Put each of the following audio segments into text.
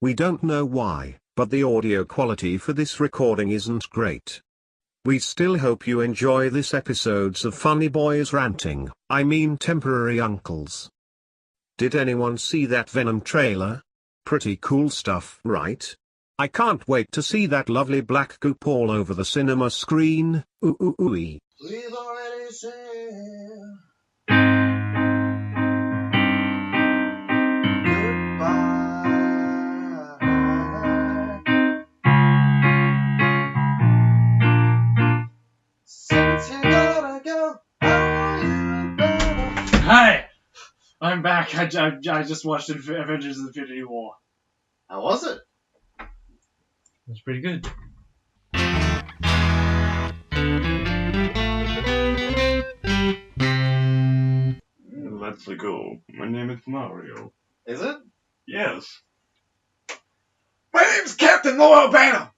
We don't know why, but the audio quality for this recording isn't great. We still hope you enjoy this episodes of Funny Boys Ranting, I mean Temporary Uncles. Did anyone see that Venom trailer? Pretty cool stuff, right? I can't wait to see that lovely black goop all over the cinema screen. Ooh ooh ooh. We've already said goodbye. Since you gotta go, oh, you better. Hi! I'm back. I just watched Avengers Infinity War. How was it? It was pretty good. Let's go. My name is Mario. Is it? Yes. My name's Captain Loyal Banner.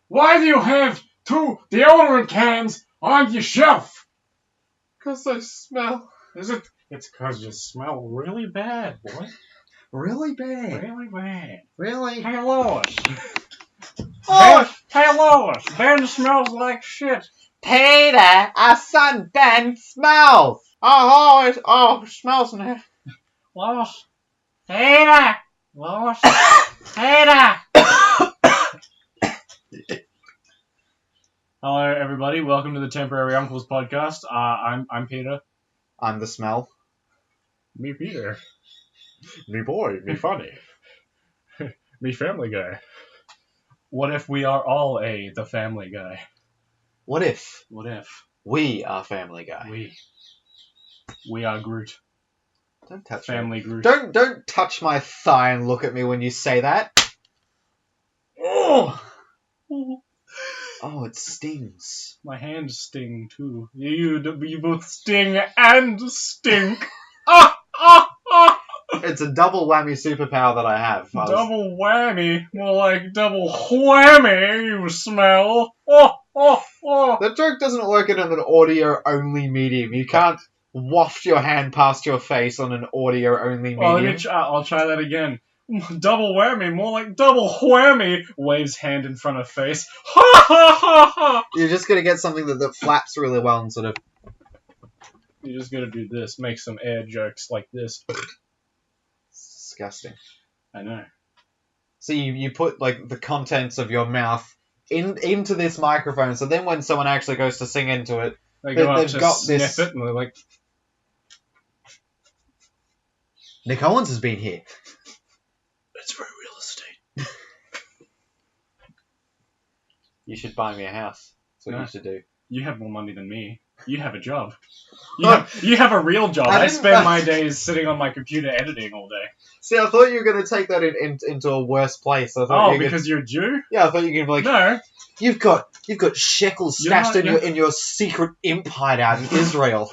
Why do you have two deodorant cans on your shelf? 'Cause I smell Is it? It's 'cause you smell really bad, boy. really bad. Really bad. Really? Hey, Lois. Oh, Hey, Lois. Ben smells like shit. Peter, our son Ben smells. Oh, smells now. Lois. Peter. Lois. Peter. Hello, everybody. Welcome to the Temporary Uncles podcast. I'm Peter. I'm the smell. Me, Peter. Me boy. Me funny. Me family guy. What if we are all the family guy? What if What if we are Family Guy? we are Groot? Don't touch Family me. Groot. Don't touch my thigh and look at me when you say that. Oh! Oh, it stings. My hands sting too. You both sting and stink. Ah! It's a double whammy superpower that I have. Double whammy, more like double whammy. You smell. Oh. That joke doesn't work in an audio-only medium. You can't waft your hand past your face on an audio-only Well, medium. I'll try that again. Double whammy, more like double whammy. Waves hand in front of face. Ha ha ha ha. You're just gonna get something that flaps really well and sort of... You're just gonna do this. Make some air jokes like this. It's disgusting. I know. So you put like the contents of your mouth into this microphone, so then when someone actually goes to sing into it, They go up they've to got sniff this... it and they're like, Nick Owens has been here. it's for real estate. You should buy me a house. That's what No. you should do. You have more money than me. You have a job. You have a real job. I spend my days sitting on my computer editing all day. See, I thought you were going to take that into a worse place. I thought Because you're a Jew? Yeah, I thought you were going to be like, No. you've got shekels stashed in your secret imp hideout in Israel.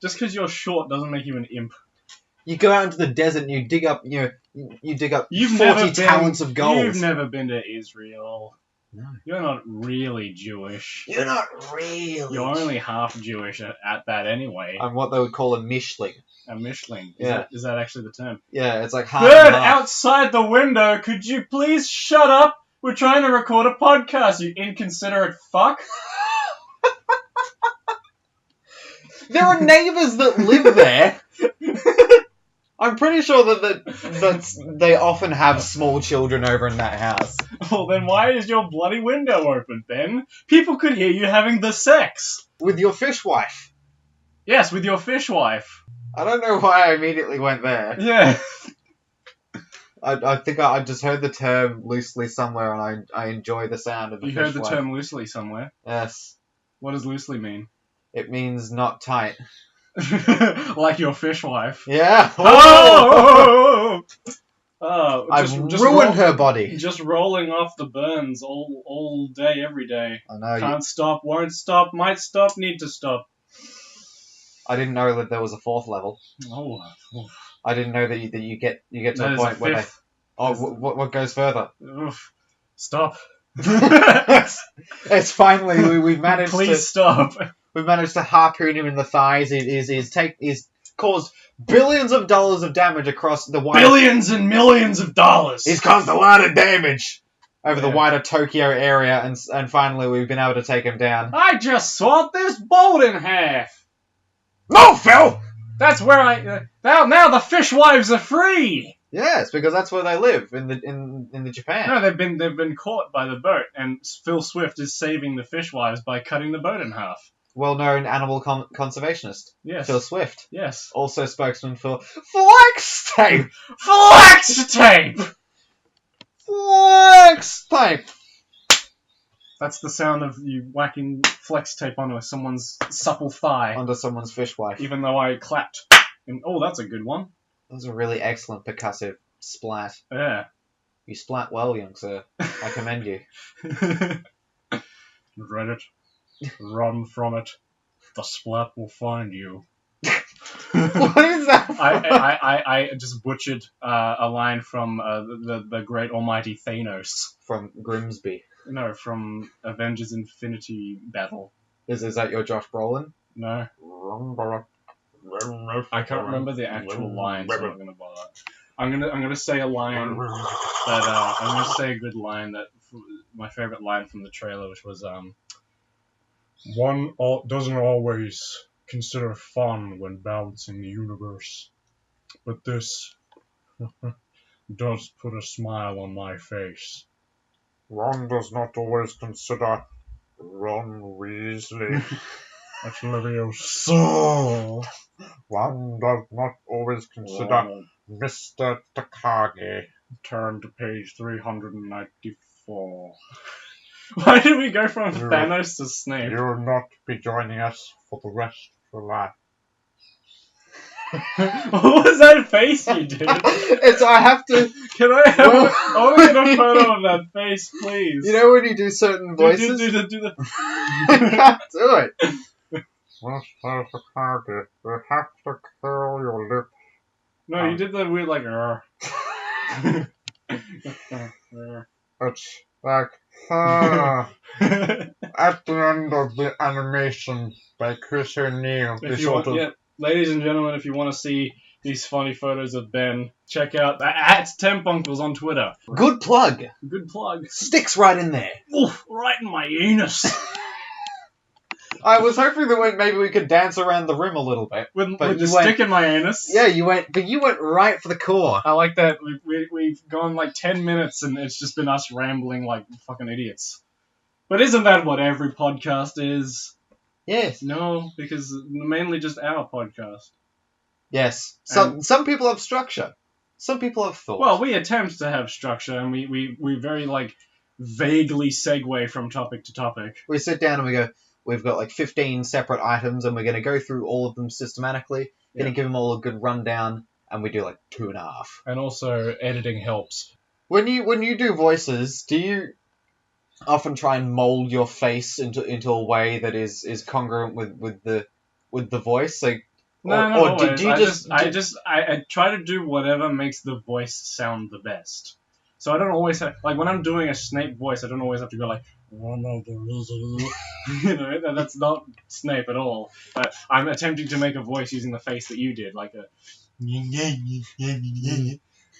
Just because you're short doesn't make you an imp. You go out into the desert and you dig up, you dig up You've 40 talents of gold. You've never been to Israel. No. You're not really Jewish. You're not really. You're only half Jewish at that anyway. I'm what they would call a mishling. A Mishling. Yeah. Is that actually the term? Yeah, it's like half Bird and half. outside the window, could you please shut up? We're trying to record a podcast, you inconsiderate fuck. There are neighbours that live there. I'm pretty sure that they often have small children over in that house. Well, then why is your bloody window open, Ben? People could hear you having the sex. With your fish wife. Yes, with your fish wife. I don't know why I immediately went there. Yeah. I think I just heard the term loosely somewhere, and I enjoy the sound of the You fish heard the wife. term loosely somewhere. Yes. What does loosely mean? It means not tight. Like your fish wife. Yeah. Oh! I've ruined her body. Just rolling off the burns all day, every day. I know. Can't stop, won't stop, might stop, need to stop. I didn't know that there was a fourth level. Oh. I didn't know that you get to That a is point where they... fifth. Oh, what goes further? Oof. Stop. It's finally we've managed Please stop. we've managed to harpoon him in the thighs. He's caused billions of dollars of damage across the wider... Billions and millions of dollars! He's caused a lot of damage over the Yeah. wider Tokyo area, and finally we've been able to take him down. I just sawed this boat in half! No, Phil! That's where I... now the fishwives are free! Yes, because that's where they live, in the Japan. No, they've been caught by the boat, and Phil Swift is saving the fishwives by cutting the boat in half. Well-known animal conservationist, Yes. Phil Swift. Yes. Also spokesman for Flex Tape! Flex tape! Flex Tape! That's the sound of you whacking flex tape onto someone's supple thigh. Under someone's fishwife. Even though I clapped. And, oh, that's a good one. That was a really excellent percussive splat. Yeah. You splat well, young sir. I commend you. Dread it. Run from it. The splat will find you. What is that? I just butchered a line from the great almighty Thanos. From Grimsby. No, from Avengers Infinity Battle. Is that your Josh Brolin? No. I can't remember the actual line, so I'm not gonna bother. I'm gonna say a line that I'm gonna say a good line that my favorite line from the trailer, which was one doesn't always consider fun when balancing the universe, but this does put a smile on my face. Ron does not always consider Ron Weasley. That's Leviosa. Ron does not always consider Mr. Takagi. Turn to page 394. Why did we go from Thanos to Snape? You will not be joining us for the rest of your life. What was that face you did? I have to... Can I have I want to get a photo of that face, please. You know when you do certain voices? Do the... I can't do it. Mr. Takagi, you have to curl your lip. No, you did that weird, like, It's like, at the end of the animation by Chris O'Neill. Ladies and gentlemen, if you want to see these funny photos of Ben, check out at Tempunkles on Twitter. Good plug. Good plug. Sticks right in there. Oof, right in my anus. I was hoping that maybe we could dance around the rim a little bit. With the stick in my anus. Yeah, you went right for the core. I like that. We've gone like 10 minutes and it's just been us rambling like fucking idiots. But isn't that what every podcast is? Yes. No, because mainly just our podcast. Yes. Some people have structure. Some people have thought. Well, we attempt to have structure and we very like vaguely segue from topic to topic. We sit down and we go, we've got like 15 separate items and we're going to go through all of them systematically. Going to give them all a good rundown, and we do like 2.5. And also, editing helps. When you do voices, do you often try and mold your face into a way that is congruent with the voice? Like, No, do you I try to do whatever makes the voice sound the best. So I don't always have, like, when I'm doing a Snape voice, I don't always have to go like, you know, that's not Snape at all. But I'm attempting to make a voice using the face that you did, like a.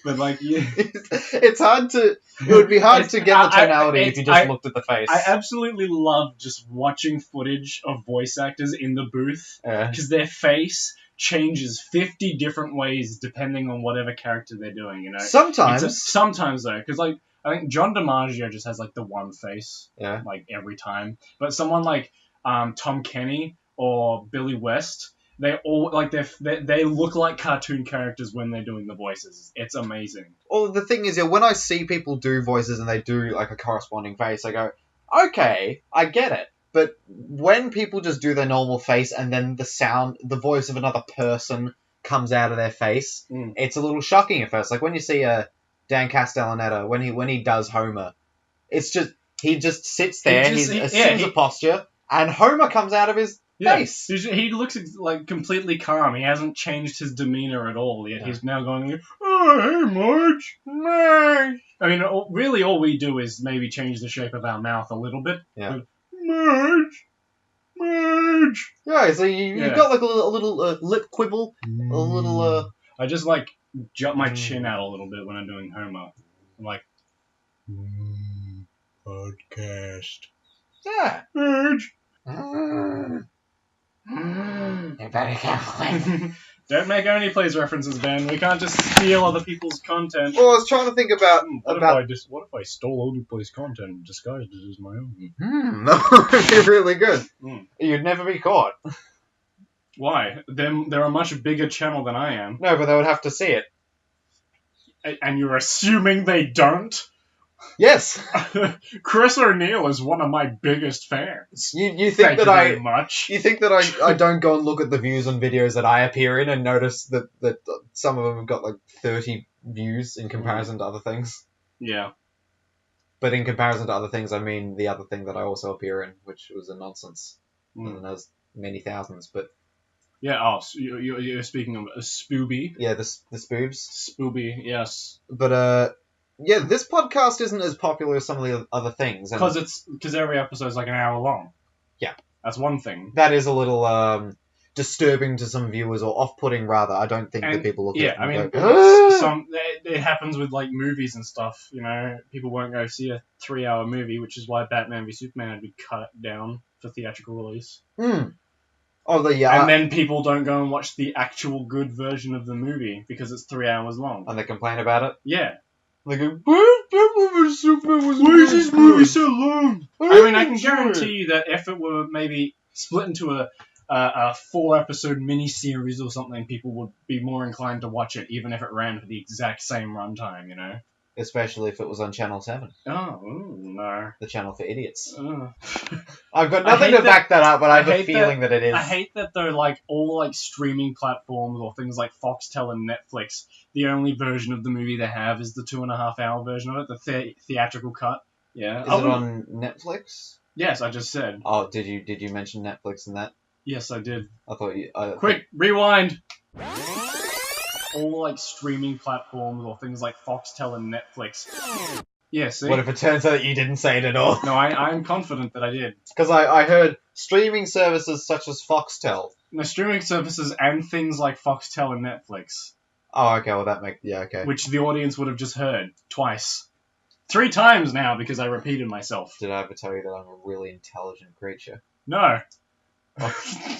But like, yeah. It would be hard to get the tonality if you just looked at the face. I absolutely love just watching footage of voice actors in the booth because their face changes 50 different ways depending on whatever character they're doing, you know? Sometimes though, because like, I think John DiMaggio just has like the one face, like every time. But someone like Tom Kenny or Billy West, they all like they look like cartoon characters when they're doing the voices. It's amazing. Well, the thing is, when I see people do voices and they do like a corresponding face, I go, okay, I get it. But when people just do their normal face and then the voice of another person comes out of their face, it's a little shocking at first. Like when you see Dan Castellaneta, when he does Homer, it's just he just sits there, he assumes a posture, and Homer comes out of his face. He looks like completely calm. He hasn't changed his demeanor at all yet. He's now going, oh, hey, Marge. Marge. I mean, really all we do is maybe change the shape of our mouth a little bit. Yeah. Marge. Marge. Rage! Yeah, so you've got like a little lip quibble, a little. I just like jut my chin out a little bit when I'm doing Homer. I'm like, podcast. Yeah. Rage! You're very careful. Don't make only plays references, Ben. We can't just steal other people's content. Well, I was trying to think about. What if I stole other plays content and disguised it as my own? That would be really good. You'd never be caught. Why? They're a much bigger channel than I am. No, but they would have to see it. And you're assuming they don't? Yes. Chris O'Neill is one of my biggest fans. You think that very much. You think that I don't go and look at the views on videos that I appear in and notice that some of them have got like 30 views in comparison to other things? Yeah. But in comparison to other things, I mean the other thing that I also appear in, which was a nonsense. And there's many thousands, but... Yeah, so you're speaking of a Spooby. Yeah, the spoobs. Spooby, yes. But, yeah, this podcast isn't as popular as some of the other things. Because every episode's like an hour long. Yeah. That's one thing. That is a little disturbing to some viewers, or off-putting rather. I don't think that people look at it and go, it happens with like movies and stuff, you know. People won't go see a 3-hour movie, which is why Batman v Superman had to be cut down for theatrical release. Oh, and then people don't go and watch the actual good version of the movie because it's 3 hours long. And they complain about it? Yeah. They go, why is this movie so long? I mean, I can guarantee you that if it were maybe split into a 4-episode miniseries or something, people would be more inclined to watch it, even if it ran for the exact same runtime, you know? Especially if it was on Channel 7. Oh, no. The channel for idiots. I've got nothing to back that up, but I have a feeling that it is. I hate that they're like all like streaming platforms or things like Foxtel and Netflix. The only version of the movie they have is the 2.5-hour version of it, the theatrical cut. Yeah. Is it on Netflix? Yes, I just said. Oh, did you mention Netflix in that? Yes, I did. I thought you... Quick, rewind! All like streaming platforms or things like Foxtel and Netflix. Yeah, see? What if it turns out that you didn't say it at all? No, I'm confident that I did. Because I heard streaming services such as Foxtel. No, streaming services and things like Foxtel and Netflix. Oh, okay, well that makes... Yeah, okay. Which the audience would have just heard. Twice. 3 times now because I repeated myself. Did I ever tell you that I'm a really intelligent creature? No. Well,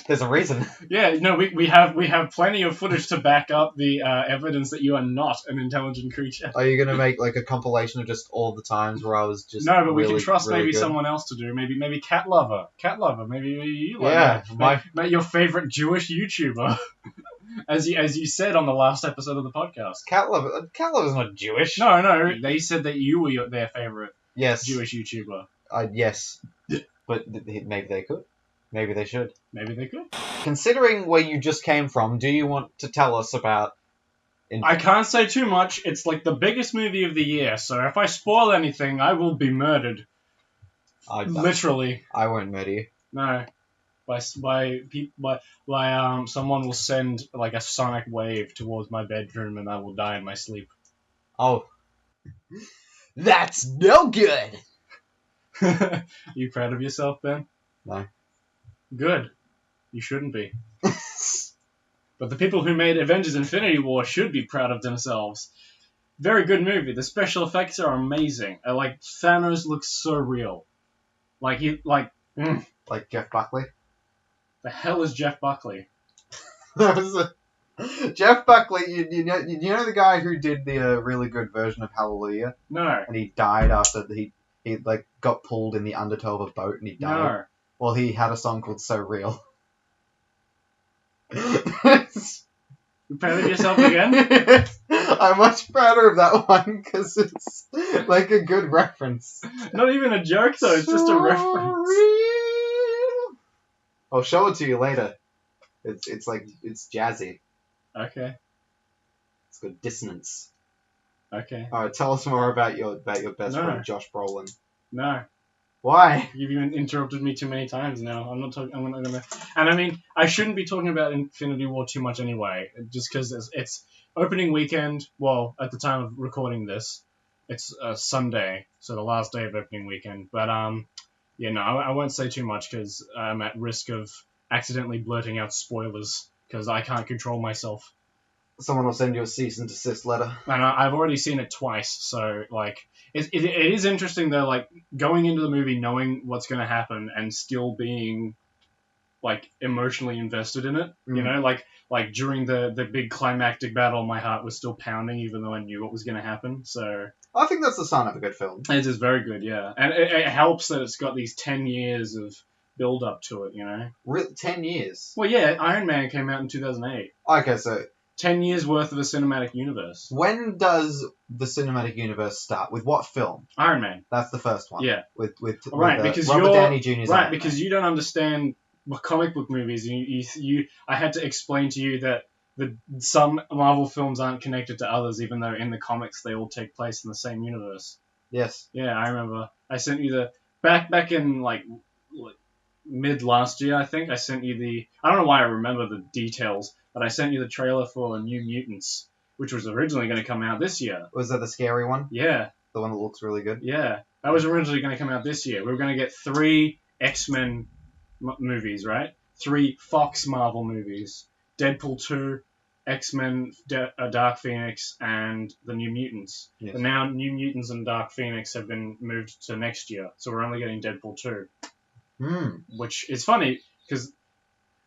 there's a reason. Yeah, no, we have plenty of footage to back up the evidence that you are not an intelligent creature. Are you going to make like a compilation of just all the times where I was just No, but really, we can trust really maybe good? someone else to do. Maybe Cat Lover. Maybe you like that. Maybe your favorite Jewish YouTuber. As you said on the last episode of the podcast. Cat Lover's not Jewish. No, they said that you were their favorite Jewish YouTuber. Yes. But maybe they could. Maybe they should. Maybe they could. Considering where you just came from, do you want to tell us about... I can't say too much. It's like the biggest movie of the year, so if I spoil anything, I will be murdered. Literally. I won't murder you. No. By someone will send like a sonic wave towards my bedroom and I will die in my sleep. Oh. That's no good! You proud of yourself, Ben? No. Good. You shouldn't be. But the people who made Avengers Infinity War should be proud of themselves. Very good movie. The special effects are amazing. Like, Thanos looks so real. Like Jeff Buckley? The hell is Jeff Buckley? Jeff Buckley, you know the guy who did the really good version of Hallelujah? No. And he died after he like got pulled in the undertow of a boat and he died? No. Well, he had a song called So Real. You proud of yourself again? I'm much prouder of that one because it's like a good reference. Not even a joke though, it's just a reference. Real. I'll show it to you later. It's jazzy. Okay. It's got dissonance. Okay. Alright, tell us more about your best friend Josh Brolin. No. Why? You've even interrupted me too many times now. I'm not talking. I'm not gonna. And I mean, I shouldn't be talking about Infinity War too much anyway, just because it's opening weekend. Well, at the time of recording this, it's Sunday, so the last day of opening weekend. But I won't say too much because I'm at risk of accidentally blurting out spoilers because I can't control myself. Someone will send you a cease and desist letter. And I've already seen it twice, so like it is interesting though, like going into the movie knowing what's going to happen and still being like emotionally invested in it. You know, like during the big climactic battle, my heart was still pounding even though I knew what was going to happen. So I think that's the sign of a good film. it is very good, yeah, and it helps that it's got these 10 years of build up to it. You know, 10 years. Well, yeah, Iron Man came out in 2008. Okay, so 10 years worth of a cinematic universe. When does the cinematic universe start? With what film? Iron Man. That's the first one. Yeah. With because Robert Downey Jr.'s right, Iron because Man. you don't understand comic book movies. I had to explain to you that some Marvel films aren't connected to others, even though in the comics they all take place in the same universe. Yes. Yeah, I remember. I sent you the back in like mid last year, I think. I sent you I don't know why I remember the details, but I sent you the trailer for New Mutants, which was originally going to come out this year. Was that the scary one? Yeah. The one that looks really good? Yeah. That was originally going to come out this year. We were going to get 3 X-Men movies, right? 3 Fox Marvel movies. Deadpool 2, X-Men, Dark Phoenix, and the New Mutants. Yes. But now New Mutants and Dark Phoenix have been moved to next year, so we're only getting Deadpool 2. Which is funny, because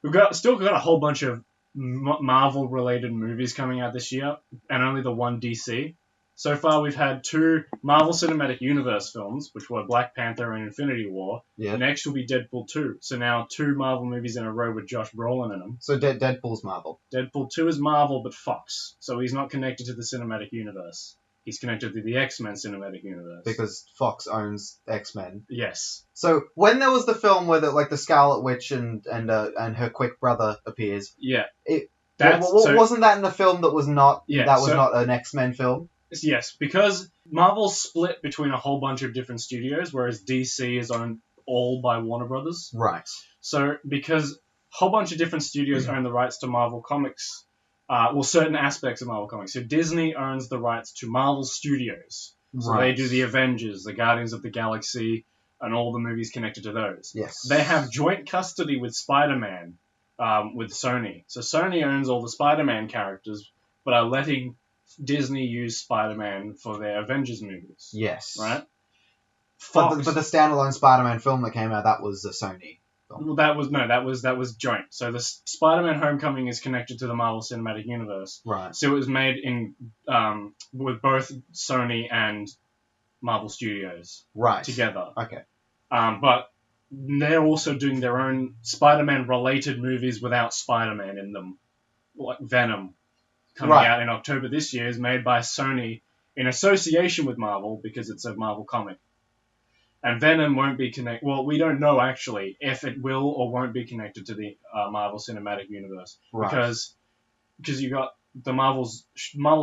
we've still got a whole bunch of Marvel-related movies coming out this year, and only the one DC. So far, we've had 2 Marvel Cinematic Universe films, which were Black Panther and Infinity War. Yeah. Next will be Deadpool 2. So now 2 Marvel movies in a row with Josh Brolin in them. So Deadpool's Marvel. Deadpool 2 is Marvel, but Fox. So he's not connected to the Cinematic Universe. He's connected to the X-Men Cinematic Universe. Because Fox owns X-Men. Yes. So when there was the film where the Scarlet Witch and her quick brother appears. Yeah. Wasn't that in the film that was not not an X-Men film? Yes, because Marvel's split between a whole bunch of different studios, whereas DC is owned all by Warner Brothers. Right. So because a whole bunch of different studios own the rights to Marvel Comics, certain aspects of Marvel Comics. So Disney owns the rights to Marvel Studios. So they do the Avengers, the Guardians of the Galaxy, and all the movies connected to those. Yes. They have joint custody with Spider-Man, with Sony. So Sony owns all the Spider-Man characters, but are letting Disney use Spider-Man for their Avengers movies. Yes. Right? But the standalone Spider-Man film that came out, that was a Sony film. Well, that was joint. So the Spider-Man Homecoming is connected to the Marvel Cinematic Universe. Right. So it was made in with both Sony and Marvel Studios together. Okay. But they're also doing their own Spider-Man related movies without Spider-Man in them, like Venom, coming out in October this year, is made by Sony in association with Marvel because it's a Marvel comic. And Venom won't be connected. Well, we don't know actually if it will or won't be connected to the Marvel Cinematic Universe because you got the Marvel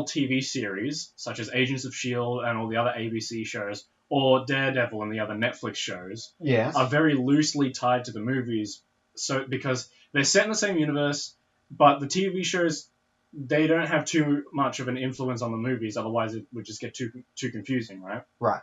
TV series such as Agents of S.H.I.E.L.D. and all the other ABC shows, or Daredevil and the other Netflix shows, are very loosely tied to the movies. So because they're set in the same universe, but the TV shows, they don't have too much of an influence on the movies. Otherwise, it would just get too confusing, right? Right.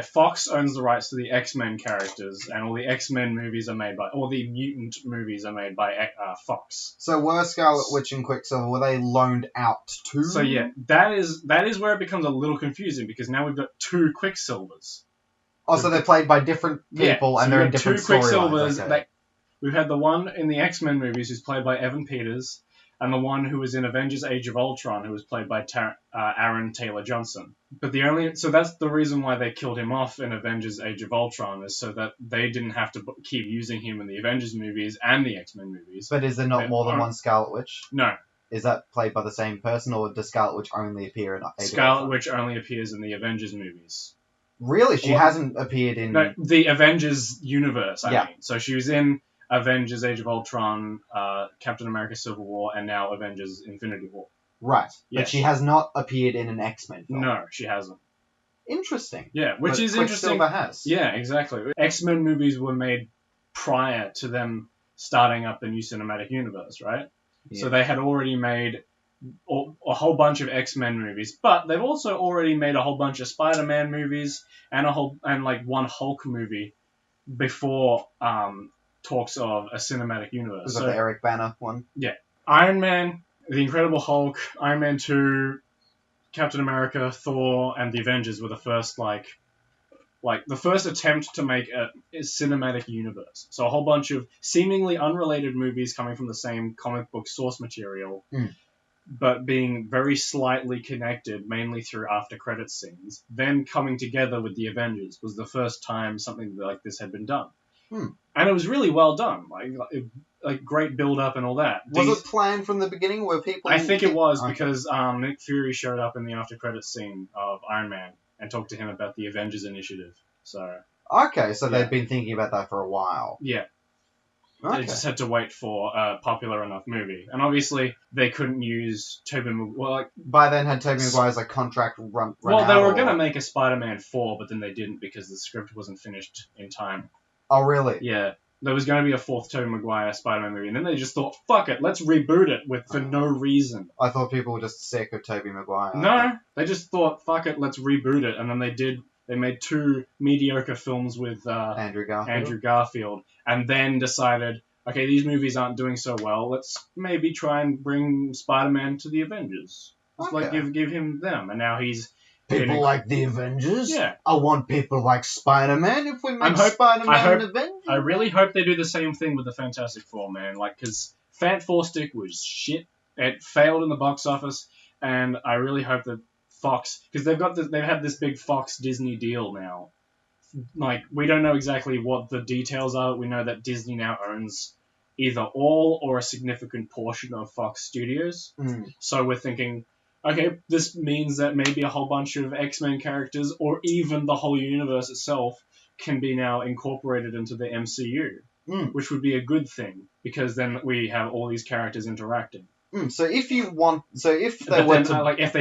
Fox owns the rights to the X-Men characters, and all the X-Men movies are made by, all the mutant movies are made by Fox. So were Scarlet Witch and Quicksilver, were they loaned out to? So yeah, that is where it becomes a little confusing because now we've got 2 Quicksilvers. Oh, so they're played by different people and they're in different storylines. Okay. We've had the one in the X-Men movies who's played by Evan Peters, and the one who was in Avengers Age of Ultron who was played by Aaron Taylor Johnson. But so that's the reason why they killed him off in Avengers Age of Ultron, is so that they didn't have to keep using him in the Avengers movies and the X-Men movies. But is there not more than one Scarlet Witch? No. Is that played by the same person, or does Scarlet Witch only appear in Age of Ultron? Scarlet Witch only appears in the Avengers movies. Really? She hasn't appeared in... No, the Avengers universe, I mean. So she was in Avengers Age of Ultron, Captain America Civil War, and now Avengers Infinity War. Right. Yes. But she has not appeared in an X-Men film. No, she hasn't. Interesting. Yeah, which is interesting. Quicksilver has. Yeah, exactly. X-Men movies were made prior to them starting up the new cinematic universe, right? Yeah. So they had already made a whole bunch of X-Men movies, but they've also already made a whole bunch of Spider-Man movies and one Hulk movie before talks of a cinematic universe. Was that the Eric Bana one? Yeah. Iron Man, The Incredible Hulk, Iron Man 2, Captain America, Thor, and the Avengers were the first, like the first attempt to make a cinematic universe. So a whole bunch of seemingly unrelated movies coming from the same comic book source material, but being very slightly connected, mainly through after credits scenes. Then coming together with the Avengers was the first time something like this had been done. And it was really well done, like great build up and all that. Was it planned from the beginning? Were people? I think it was because Nick Fury showed up in the after credits scene of Iron Man and talked to him about the Avengers Initiative. So they'd been thinking about that for a while. Yeah. They just had to wait for a popular enough movie, and obviously they couldn't use Tobey Maguire. By then, had Tobey Maguire's contract run well, out? They were going to make a Spider-Man 4, but then they didn't because the script wasn't finished in time. Oh, really? Yeah. There was going to be a fourth Tobey Maguire Spider-Man movie, and then they just thought, fuck it, let's reboot it for no reason. I thought people were just sick of Tobey Maguire. No, they just thought, fuck it, let's reboot it, and then they did. They made 2 mediocre films with Andrew Garfield, and then decided, okay, these movies aren't doing so well, let's maybe try and bring Spider-Man to the Avengers. Just give him them, and now he's... People like the Avengers? Yeah. I want people like Spider-Man if we make Spider-Man an Avengers. I really hope they do the same thing with the Fantastic Four, man. Because Fant Four Stick was shit. It failed in the box office, and I really hope that Fox... Because they've had this big Fox Disney deal now. We don't know exactly what the details are. We know that Disney now owns either all or a significant portion of Fox Studios. So we're thinking... Okay, this means that maybe a whole bunch of X-Men characters, or even the whole universe itself, can be now incorporated into the MCU, which would be a good thing, because then we have all these characters interacting. So if they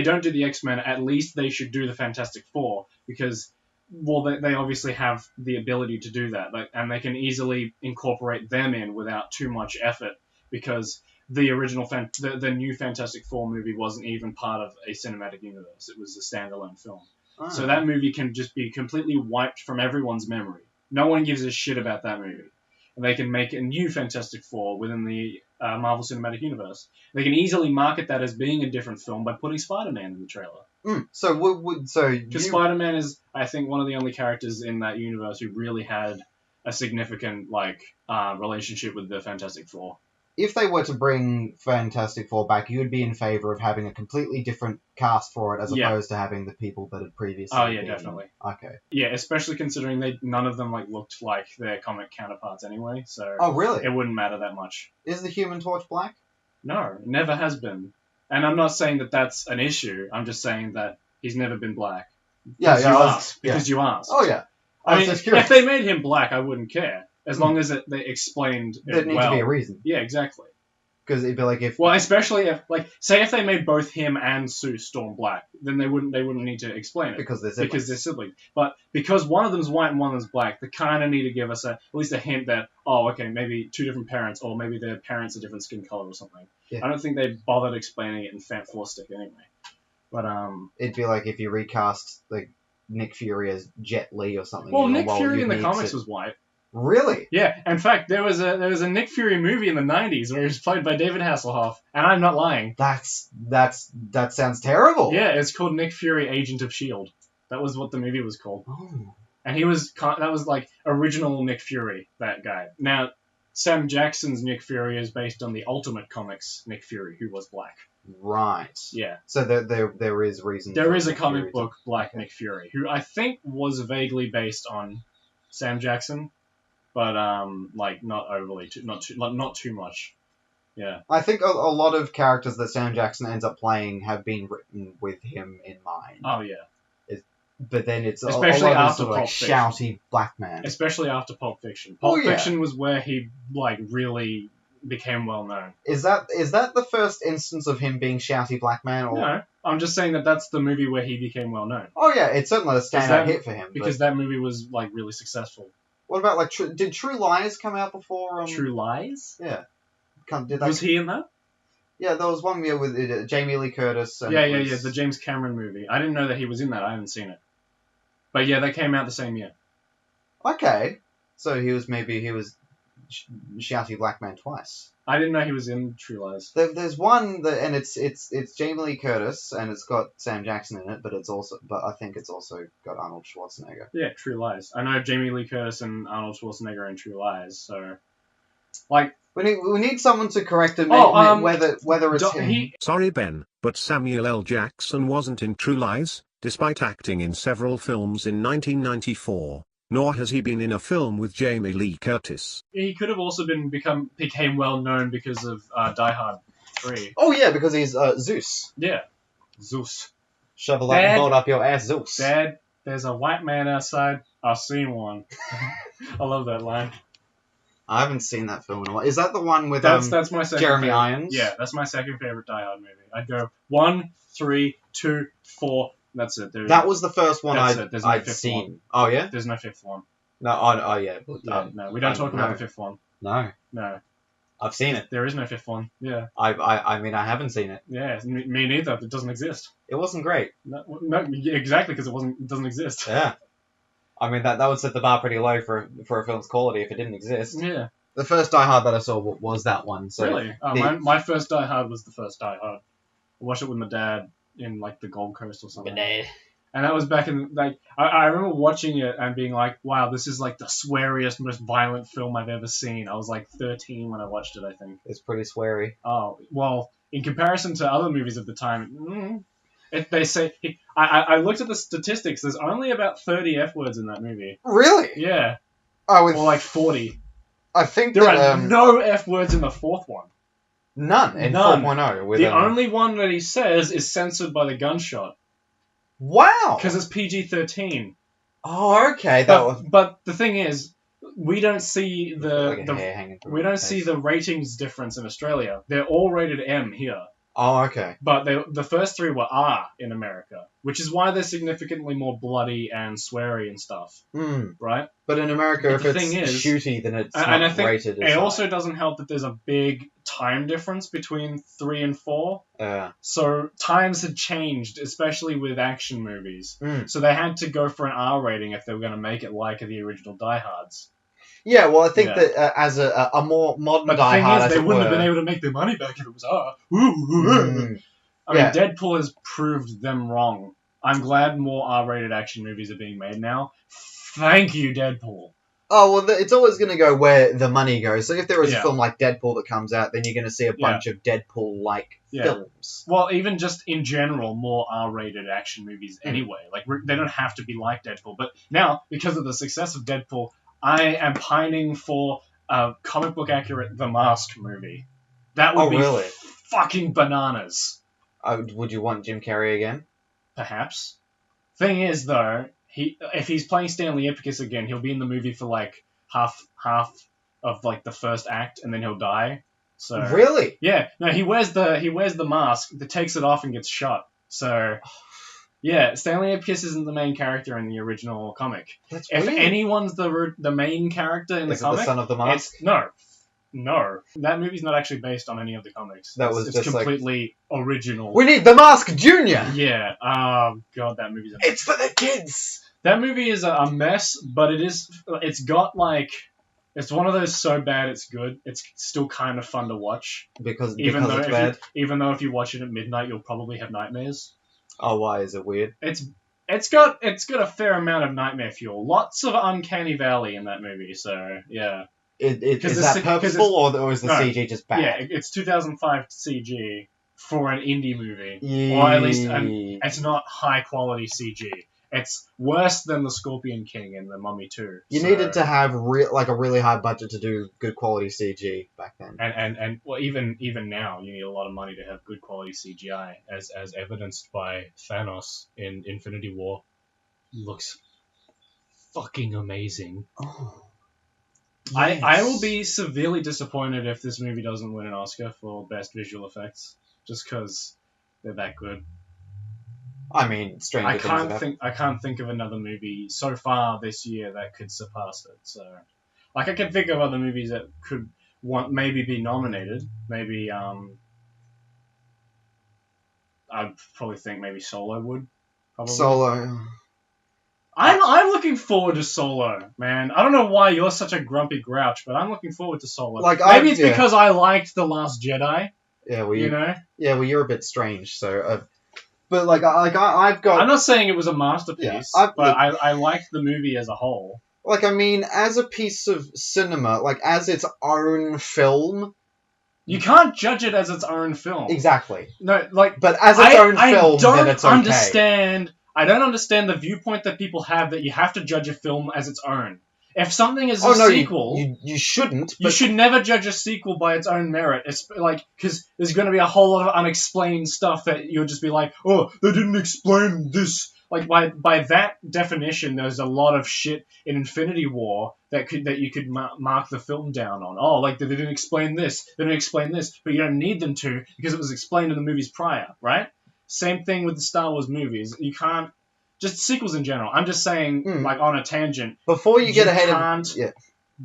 don't do the X-Men, at least they should do the Fantastic Four, because, well, they obviously have the ability to do that, and they can easily incorporate them in without too much effort, because... The original, the new Fantastic Four movie wasn't even part of a cinematic universe. It was a standalone film. So that movie can just be completely wiped from everyone's memory. No one gives a shit about that movie. And they can make a new Fantastic Four within the Marvel Cinematic Universe. They can easily market that as being a different film by putting Spider-Man in the trailer. Because Spider-Man is, I think, one of the only characters in that universe who really had a significant relationship with the Fantastic Four. If they were to bring Fantastic Four back, you would be in favor of having a completely different cast for it, as opposed to having the people that had previously. Oh yeah, definitely. Okay. Yeah, especially considering none of them looked like their comic counterparts anyway, so. Oh really? It wouldn't matter that much. Is the Human Torch black? No, never has been. And I'm not saying that that's an issue. I'm just saying that he's never been black. You asked. You asked. Oh yeah. I mean, if they made him black, I wouldn't care. As long as they explained it There'd need to be a reason. Yeah, exactly. Because it'd be if... Well, especially if, say if they made both him and Sue Storm black, then they wouldn't need to explain it. Because they're siblings. Because they're siblings. But because one of them's white and one of them's black, they kind of need to give us at least a hint that, maybe 2 different parents, or maybe their parents are different skin color or something. Yeah. I don't think they bothered explaining it in Fant Four Stick anyway. But, it'd be if you recast, Nick Fury as Jet Li or something. Well, Nick Fury in the comics was white. Really? Yeah. In fact, there was a Nick Fury movie in the 90s where he was played by David Hasselhoff, and I'm not lying. That sounds terrible. Yeah, it's called Nick Fury, Agent of S.H.I.E.L.D. That was what the movie was called. Oh. And that was original Nick Fury, that guy. Now, Sam Jackson's Nick Fury is based on the Ultimate Comics Nick Fury, who was black. Right. Yeah. So there is reason. There is a comic book Black Nick Fury, who I think was vaguely based on Sam Jackson. But not overly, not too much. Yeah. I think a lot of characters that Sam Jackson ends up playing have been written with him in mind. Oh yeah. But then it's especially a lot after of shouty black man. Especially after Pulp Fiction. Pulp Fiction was where he really became well known. Is that the first instance of him being shouty black man? Or... No, I'm just saying that's the movie where he became well known. Oh yeah, it's certainly a standout hit for him. Because that movie was really successful. What about did True Lies come out before? True Lies? Yeah. Was he in that? Yeah, there was one year with Jamie Lee Curtis. And yeah, the James Cameron movie. I didn't know that he was in that. I haven't seen it. But yeah, they came out the same year. Okay, so he was Shouty Black Man twice. I didn't know he was in True Lies. There's one that, and it's Jamie Lee Curtis, and it's got Sam Jackson in it, but I think it's also got Arnold Schwarzenegger. Yeah, True Lies. I know Jamie Lee Curtis and Arnold Schwarzenegger in True Lies, so like we need someone to correct him whether it's him. Sorry Ben, but Samuel L. Jackson wasn't in True Lies, despite acting in several films in 1994. Nor has he been in a film with Jamie Lee Curtis. He could have also became well known because of Die Hard 3. Oh yeah, because he's Zeus. Yeah, Zeus. Shovel up and bolt up your ass, Zeus. Dad, there's a white man outside. I've seen one. I love that line. I haven't seen that film in a while. Is that the one with that's my second Jeremy favorite. Irons? Yeah, that's my second favorite Die Hard movie. I'd go 1, 3, 2, 4. That's it. That was the first one I'd seen. One. Oh yeah. There's no fifth one. No. Oh yeah. No, we don't talk about the fifth one. No. I've seen it. There is no fifth one. Yeah. I mean, I haven't seen it. Yeah, me neither. It doesn't exist. It wasn't great. No, exactly, because it doesn't exist. Yeah. I mean, that would set the bar pretty low for a film's quality if it didn't exist. Yeah. The first Die Hard that I saw was that one. So really? My first Die Hard was the first Die Hard. I watched it with my dad in like the Gold Coast or something. And that was back in, like, I remember watching it and being like, wow, this is like the sweariest, most violent film I've ever seen. I was like 13 when I watched it, I think. It's pretty sweary. Oh, well, in comparison to other movies of the time, they say, I looked at the statistics, there's only about 30 F words in that movie. Really? Yeah. Or like 40. I think there are no F words in the fourth one. None in 4.0. The only one that he says is censored by the gunshot. Wow! Because it's PG-13. Oh, okay. But the thing is, we don't see the ratings difference in Australia. They're all rated M here. Oh, okay. But the first three were R in America, which is why they're significantly more bloody and sweary and stuff. Right? But in America, if it's shooty, then it's not rated as it also doesn't help that there's a big time difference between 3 and 4. Yeah. So times had changed, especially with action movies. So they had to go for an R rating if they were going to make it like the original Die Hards. Yeah, well, I think that as a more modern Die Hard, they wouldn't have been able to make their money back if it was R. I mean, Deadpool has proved them wrong. I'm glad more R-rated action movies are being made now. Thank you, Deadpool. Oh, well, it's always going to go where the money goes. So if there is a film like Deadpool that comes out, then you're going to see a bunch of Deadpool-like films. Well, even just in general, more R-rated action movies anyway. Like, they don't have to be like Deadpool. But now, because of the success of Deadpool, I am pining for a comic book accurate The Mask movie. That would be fucking bananas. Would you want Jim Carrey again? Perhaps. Thing is, though, if he's playing Stanley Ipkiss again, he'll be in the movie for like half of like the first act, and then he'll die. So really? Yeah. No, he wears the mask, that takes it off and gets shot. So. Yeah, Stanley Ipkiss isn't the main character in the original comic. That's if weird. Anyone's the main character in the comic, the Son of the Mask? No. That movie's not actually based on any of the comics. It's completely original. We need the Mask Junior. Yeah. Oh god, that movie's. It's for the kids. That movie is a mess, but it's got like. It's one of those so bad it's good. It's still kind of fun to watch. Because it's bad? Even though if you watch it at midnight, you'll probably have nightmares. Oh, why is it weird? It's got a fair amount of nightmare fuel. Lots of uncanny valley in that movie. So yeah. Is that purposeful or is the CG just bad? Yeah, it's 2005 CG for an indie movie, Yee. or at least it's not high quality CG. It's worse than the Scorpion King and the Mummy 2. You needed to have a really high budget to do good quality CG back then. And well, even now, you need a lot of money to have good quality CGI, as evidenced by Thanos in Infinity War. Looks fucking amazing. Oh. Yes. I will be severely disappointed if this movie doesn't win an Oscar for Best Visual Effects, just because they're that good. I mean, I can't think of another movie so far this year that could surpass it. So, like, I can think of other movies that could maybe be nominated. Maybe I'd probably think maybe Solo would. Probably. Solo. I'm looking forward to Solo, man. I don't know why you're such a grumpy grouch, but I'm looking forward to Solo. Like, maybe it's because I liked The Last Jedi. Yeah, well, you know. Yeah, well, you're a bit strange, so. But I've got. I'm not saying it was a masterpiece, yeah, but I liked the movie as a whole. Like, I mean, as a piece of cinema, like as its own film. You can't judge it as its own film. Exactly. No, like, but as its own film, then it's okay. I don't understand the viewpoint that people have that you have to judge a film as its own. If something is a sequel, you shouldn't. You should never judge a sequel by its own merit. It's like, because there's going to be a whole lot of unexplained stuff that you'll just be like, oh, they didn't explain this. Like, by that definition, there's a lot of shit in Infinity War that you could mark the film down on. Oh, like, they didn't explain this, they didn't explain this, but you don't need them to because it was explained in the movies prior, right? Same thing with the Star Wars movies. You can't, just sequels in general. I'm just saying, like, on a tangent. Before you get ahead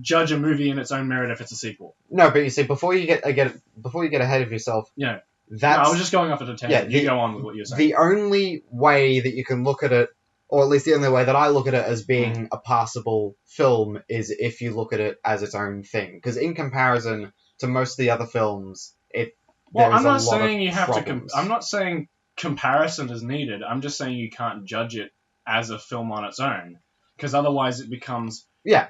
judge a movie in its own merit if it's a sequel. No, but you see, before you get ahead of yourself, yeah. I was just going off at a tangent. You go on with what you're saying. The only way that you can look at it, or at least the only way that I look at it as being a passable film, is if you look at it as its own thing. Because in comparison to most of the other films, I'm not saying you have to. I'm not saying comparison is needed. I'm just saying you can't judge it as a film on its own, because otherwise it becomes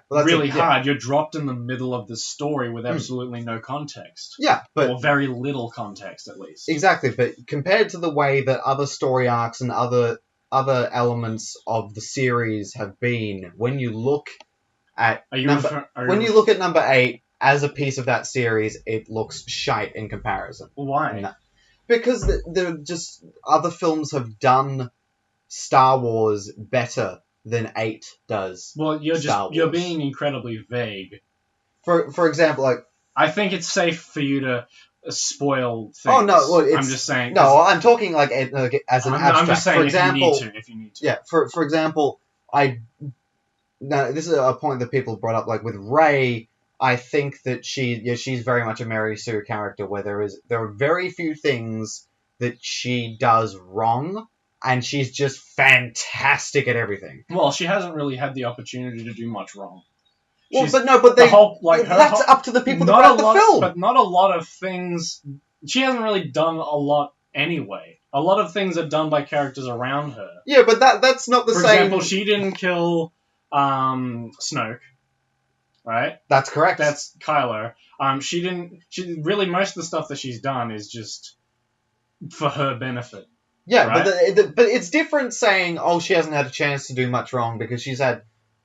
really hard. You're dropped in the middle of the story with absolutely no context. Yeah, or very little context, at least. Exactly, but compared to the way that other story arcs and other elements of the series have been, when you look at number 8 as a piece of that series, it looks shite in comparison. Why? Because just other films have done Star Wars better than 8 does. Well, you're being incredibly vague. For example, like, I think it's safe for you to spoil things. Oh no, well, I'm just saying. No, I'm talking like as an abstract. I'm just saying, for example, if you need to. Yeah, for example, this is a point that people brought up. Like with Rey, I think that she's very much a Mary Sue character, where there are very few things that she does wrong. And she's just fantastic at everything. Well, she hasn't really had the opportunity to do much wrong. Well, that's up to the people that write the film. But not a lot of things. She hasn't really done a lot anyway. A lot of things are done by characters around her. Yeah, but that's not the same. For example, she didn't kill Snoke, right? That's correct. That's Kylo. She really, most of the stuff that she's done is just for her benefit. Yeah, right? but it's different saying, oh, she hasn't had a chance to do much wrong because she's had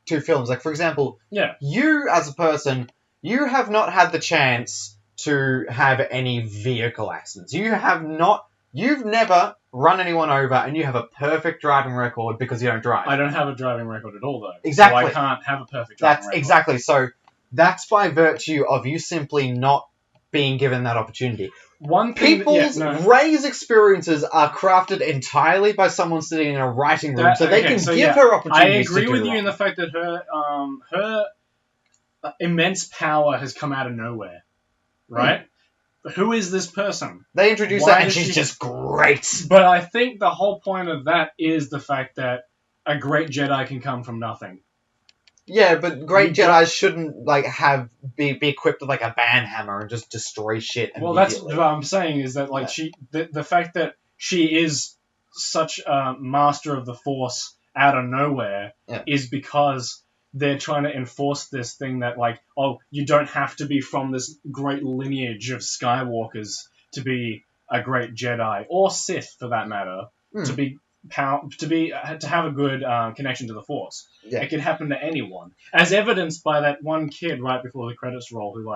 2 films. Like, for example, you as a person, you have not had the chance to have any vehicle accidents. You've never run anyone over, and you have a perfect driving record because you don't drive. I don't have a driving record at all, though. Exactly. So I can't have a perfect driving record. Exactly. So that's by virtue of you simply not being given that opportunity. Rey's experiences are crafted entirely by someone sitting in a writing room, so they can give her opportunities. I agree with you in the fact that her immense power has come out of nowhere, right? Who is this person? They introduce her, and she's just great. But I think the whole point of that is the fact that a great Jedi can come from nothing. Yeah, but great Jedi shouldn't be equipped with like a banhammer and just destroy shit. Well, that's what I'm saying is that the fact that she is such a master of the Force out of nowhere is because they're trying to enforce this thing that you don't have to be from this great lineage of Skywalkers to be a great Jedi or Sith for that matter to have a good connection to the Force. Yeah. It can happen to anyone, as evidenced by that one kid right before the credits roll who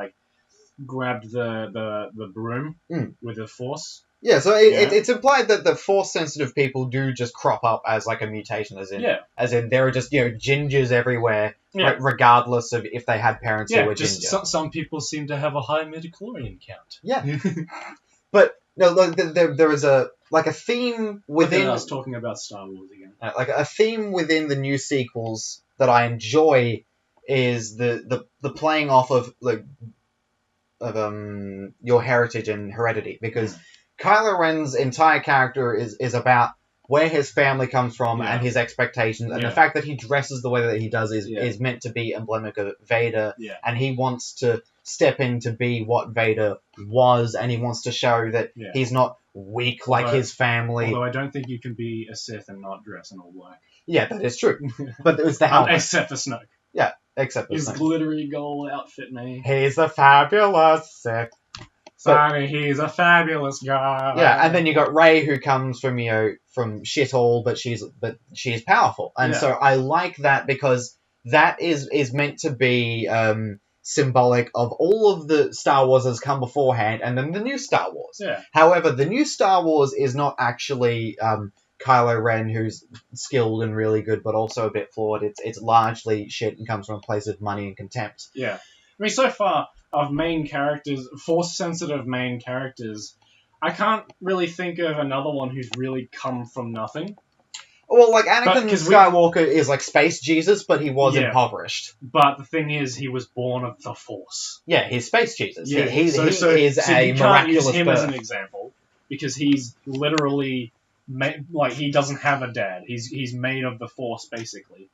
grabbed the broom with the Force. Yeah, so it's implied that the Force-sensitive people do just crop up as a mutation, as in there are just gingers everywhere, regardless of if they had parents who were ginger. Some people seem to have a high midichlorian count. Yeah, but no, there is a theme within. I was talking about Star Wars again. A theme within the new sequels that I enjoy is the playing off of your heritage and heredity, because Kylo Ren's entire character is about where his family comes from Yeah. and his expectations, and Yeah. the fact that he dresses the way that he does is meant to be emblematic of Vader, and he wants to step in to be what Vader was, and he wants to show that he's not weak like his family. Although I don't think you can be a Sith and not dress in all black. Yeah, that is true. But it's the helmet. Except for Snoke. Yeah, except for his Snoke. glittery gold outfit, man. He's a fabulous Sith. Sonny, he's a fabulous guy. Yeah, and then you got Rey, who comes from from shit all, but she's powerful, and so I like that because that is meant to be symbolic of all of the Star Wars that's come beforehand, and then the new Star Wars. Yeah. However, the new Star Wars is not actually Kylo Ren, who's skilled and really good, but also a bit flawed. It's largely shit and comes from a place of money and contempt. Yeah, I mean, so far of main characters, Force-sensitive main characters, I can't really think of another one who's really come from nothing. Well, like, Anakin Skywalker is like Space Jesus, but he was impoverished. But the thing is, he was born of the Force. Yeah, he's Space Jesus. Yeah. He is a you miraculous can't use him birth. as an example, because he's literally, like, he doesn't have a dad. He's made of the Force, basically.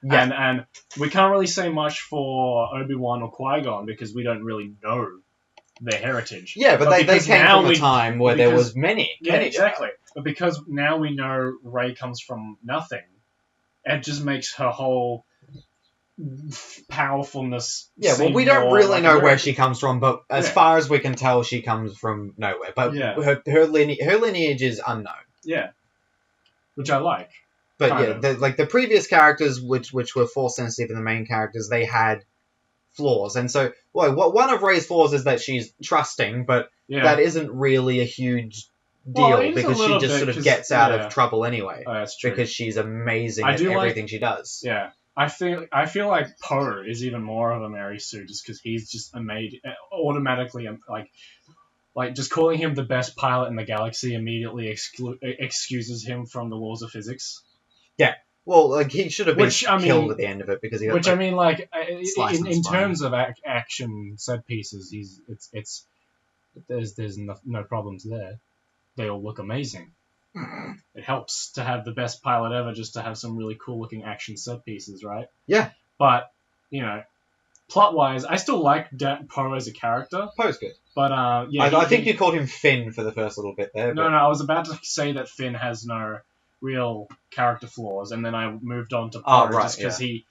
Yeah. And we can't really say much for Obi-Wan or Qui-Gon, because we don't really know their heritage. Yeah, but they came from a time where there was many. Yeah, exactly. But because now we know Rey comes from nothing, it just makes her whole powerfulness. Yeah, well, we don't really know where she comes from, but as far as we can tell, she comes from nowhere. But her lineage is unknown. Yeah, which I like. But the previous characters, which were Force sensitive, and the main characters, they had flaws, and so one of Rey's flaws is that she's trusting, but that isn't really a huge deal because she just sort of gets out of trouble anyway. Oh, that's true. Because she's amazing at everything she does. Yeah, I feel like Poe is even more of a Mary Sue just because he's just automatically like just calling him the best pilot in the galaxy immediately excuses him from the laws of physics. Yeah. Well, like, he should have been killed at the end of it because he got, in terms of action set pieces, there's no problems there. They all look amazing. It helps to have the best pilot ever just to have some really cool looking action set pieces, right? Yeah. But, plot wise, I still like Poe as a character. Poe's good. But, I think you called him Finn for the first little bit there. No, I was about to say that Finn has no real character flaws, and then I moved on to Poe just because he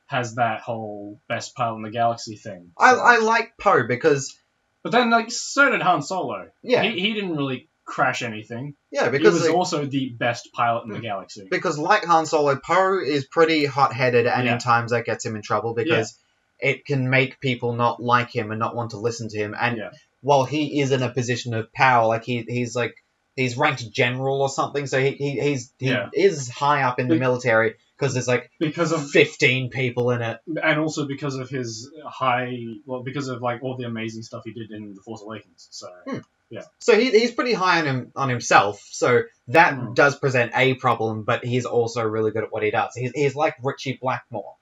has that whole best pilot in the galaxy thing. So. I like Poe because... But then, so did Han Solo. Yeah. He didn't really crash anything. Yeah, because... He was also the best pilot in the galaxy. Because like Han Solo, Poe is pretty hot-headed, and in times that gets him in trouble because it can make people not like him and not want to listen to him. And while he is in a position of power, like he's ranked general or something, so he is high up in the military because there's because of 15 people in it, and also because of his because of all the amazing stuff he did in The Force Awakens. So so he's pretty high on himself. So that does present a problem, but he's also really good at what he does. He's like Richie Blackmore,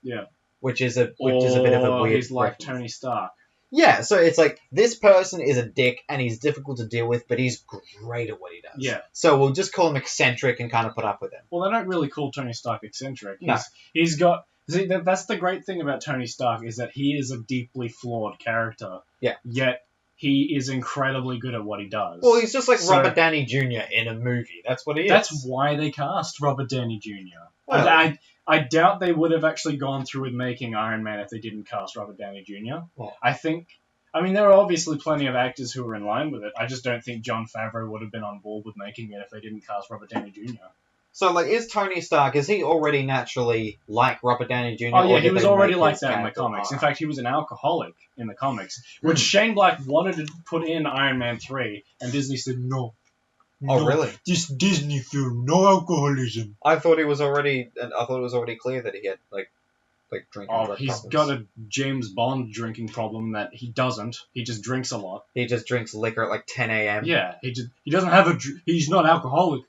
which is a bit of a weird. He's like Tony Stark. Yeah, so it's like, this person is a dick, and he's difficult to deal with, but he's great at what he does. Yeah. So we'll just call him eccentric and kind of put up with him. Well, they don't really call Tony Stark eccentric. No. He's got... See, that's the great thing about Tony Stark, is that he is a deeply flawed character. Yeah. Yet, he is incredibly good at what he does. Well, he's just like Robert Downey Jr. in a movie. That's what he is. That's why they cast Robert Downey Jr. Well, I doubt they would have actually gone through with making Iron Man if they didn't cast Robert Downey Jr. Well, I mean, there are obviously plenty of actors who were in line with it. I just don't think Jon Favreau would have been on board with making it if they didn't cast Robert Downey Jr. So, is Tony Stark, is he already naturally like Robert Downey Jr.? Oh, yeah, he was already like that in the comics. In fact, he was an alcoholic in the comics, which Shane Black wanted to put in Iron Man 3, and Disney said no. Oh, really? This Disney film, no alcoholism. I thought it was already clear that he had, drinking drug he's problems. got a James Bond drinking problem that he doesn't. He just drinks a lot. He just drinks liquor at 10 a.m. Yeah, he doesn't have he's not alcoholic,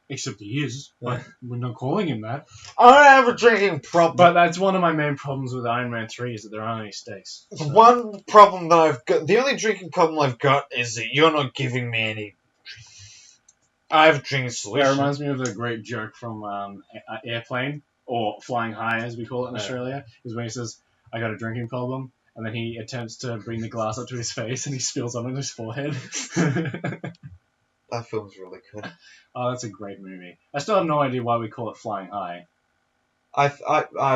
except he is. But we're not calling him that. I have a drinking problem. But that's one of my main problems with Iron Man 3 is that there aren't any stakes. So. One problem that I've got, the only drinking problem I've got is that you're not giving me any. I've changed That solution. reminds me of a great joke from Airplane, or Flying High as we call it in Australia, is when he says, I got a drinking problem, and then he attempts to bring the glass up to his face and he spills on his forehead. That film's really good. Oh, that's a great movie. I still have no idea why we call it Flying High. I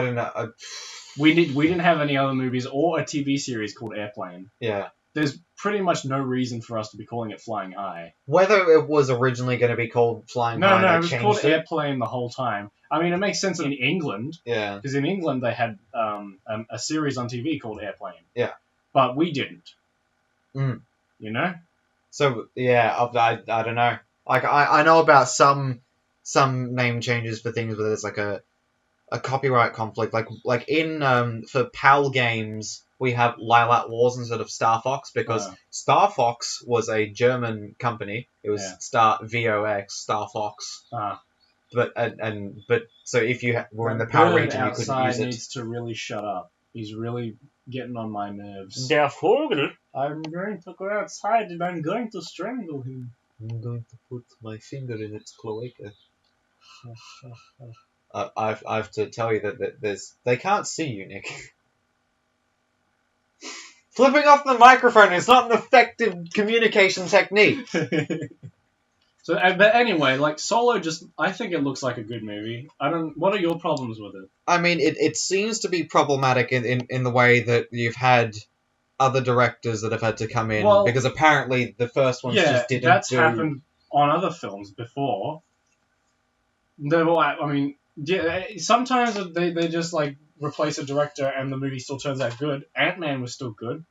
don't know. We didn't have any other movies or a TV series called Airplane. Yeah. There's pretty much no reason for us to be calling it Flying High. Whether it was originally going to be called Flying High, No, it was called Airplane the whole time. I mean, it makes sense in England. Yeah. Because in England they had a series on TV called Airplane. Yeah. But we didn't. Mm. You know? So yeah, I don't know. Like I know about some name changes for things where there's like a copyright conflict. Like in for PAL games we have Lilac Wars instead of Star Fox because Star Fox was a German company. It was Star Fox. But but so if you were in the PAL region, you couldn't use it. Needs to really shut up. He's really getting on my nerves. Der Vogel. I'm going to go outside and I'm going to strangle him. I'm going to put my finger in its cloaca. I have to tell you that they can't see you, Nick. Flipping off the microphone is not an effective communication technique. So, but anyway, like Solo, I think it looks like a good movie. What are your problems with it? I mean, it seems to be problematic in the way that you've had other directors that have had to come in because apparently the first ones just didn't. That's happened on other films before. I mean, sometimes they just like replace a director and the movie still turns out good. Ant-Man was still good.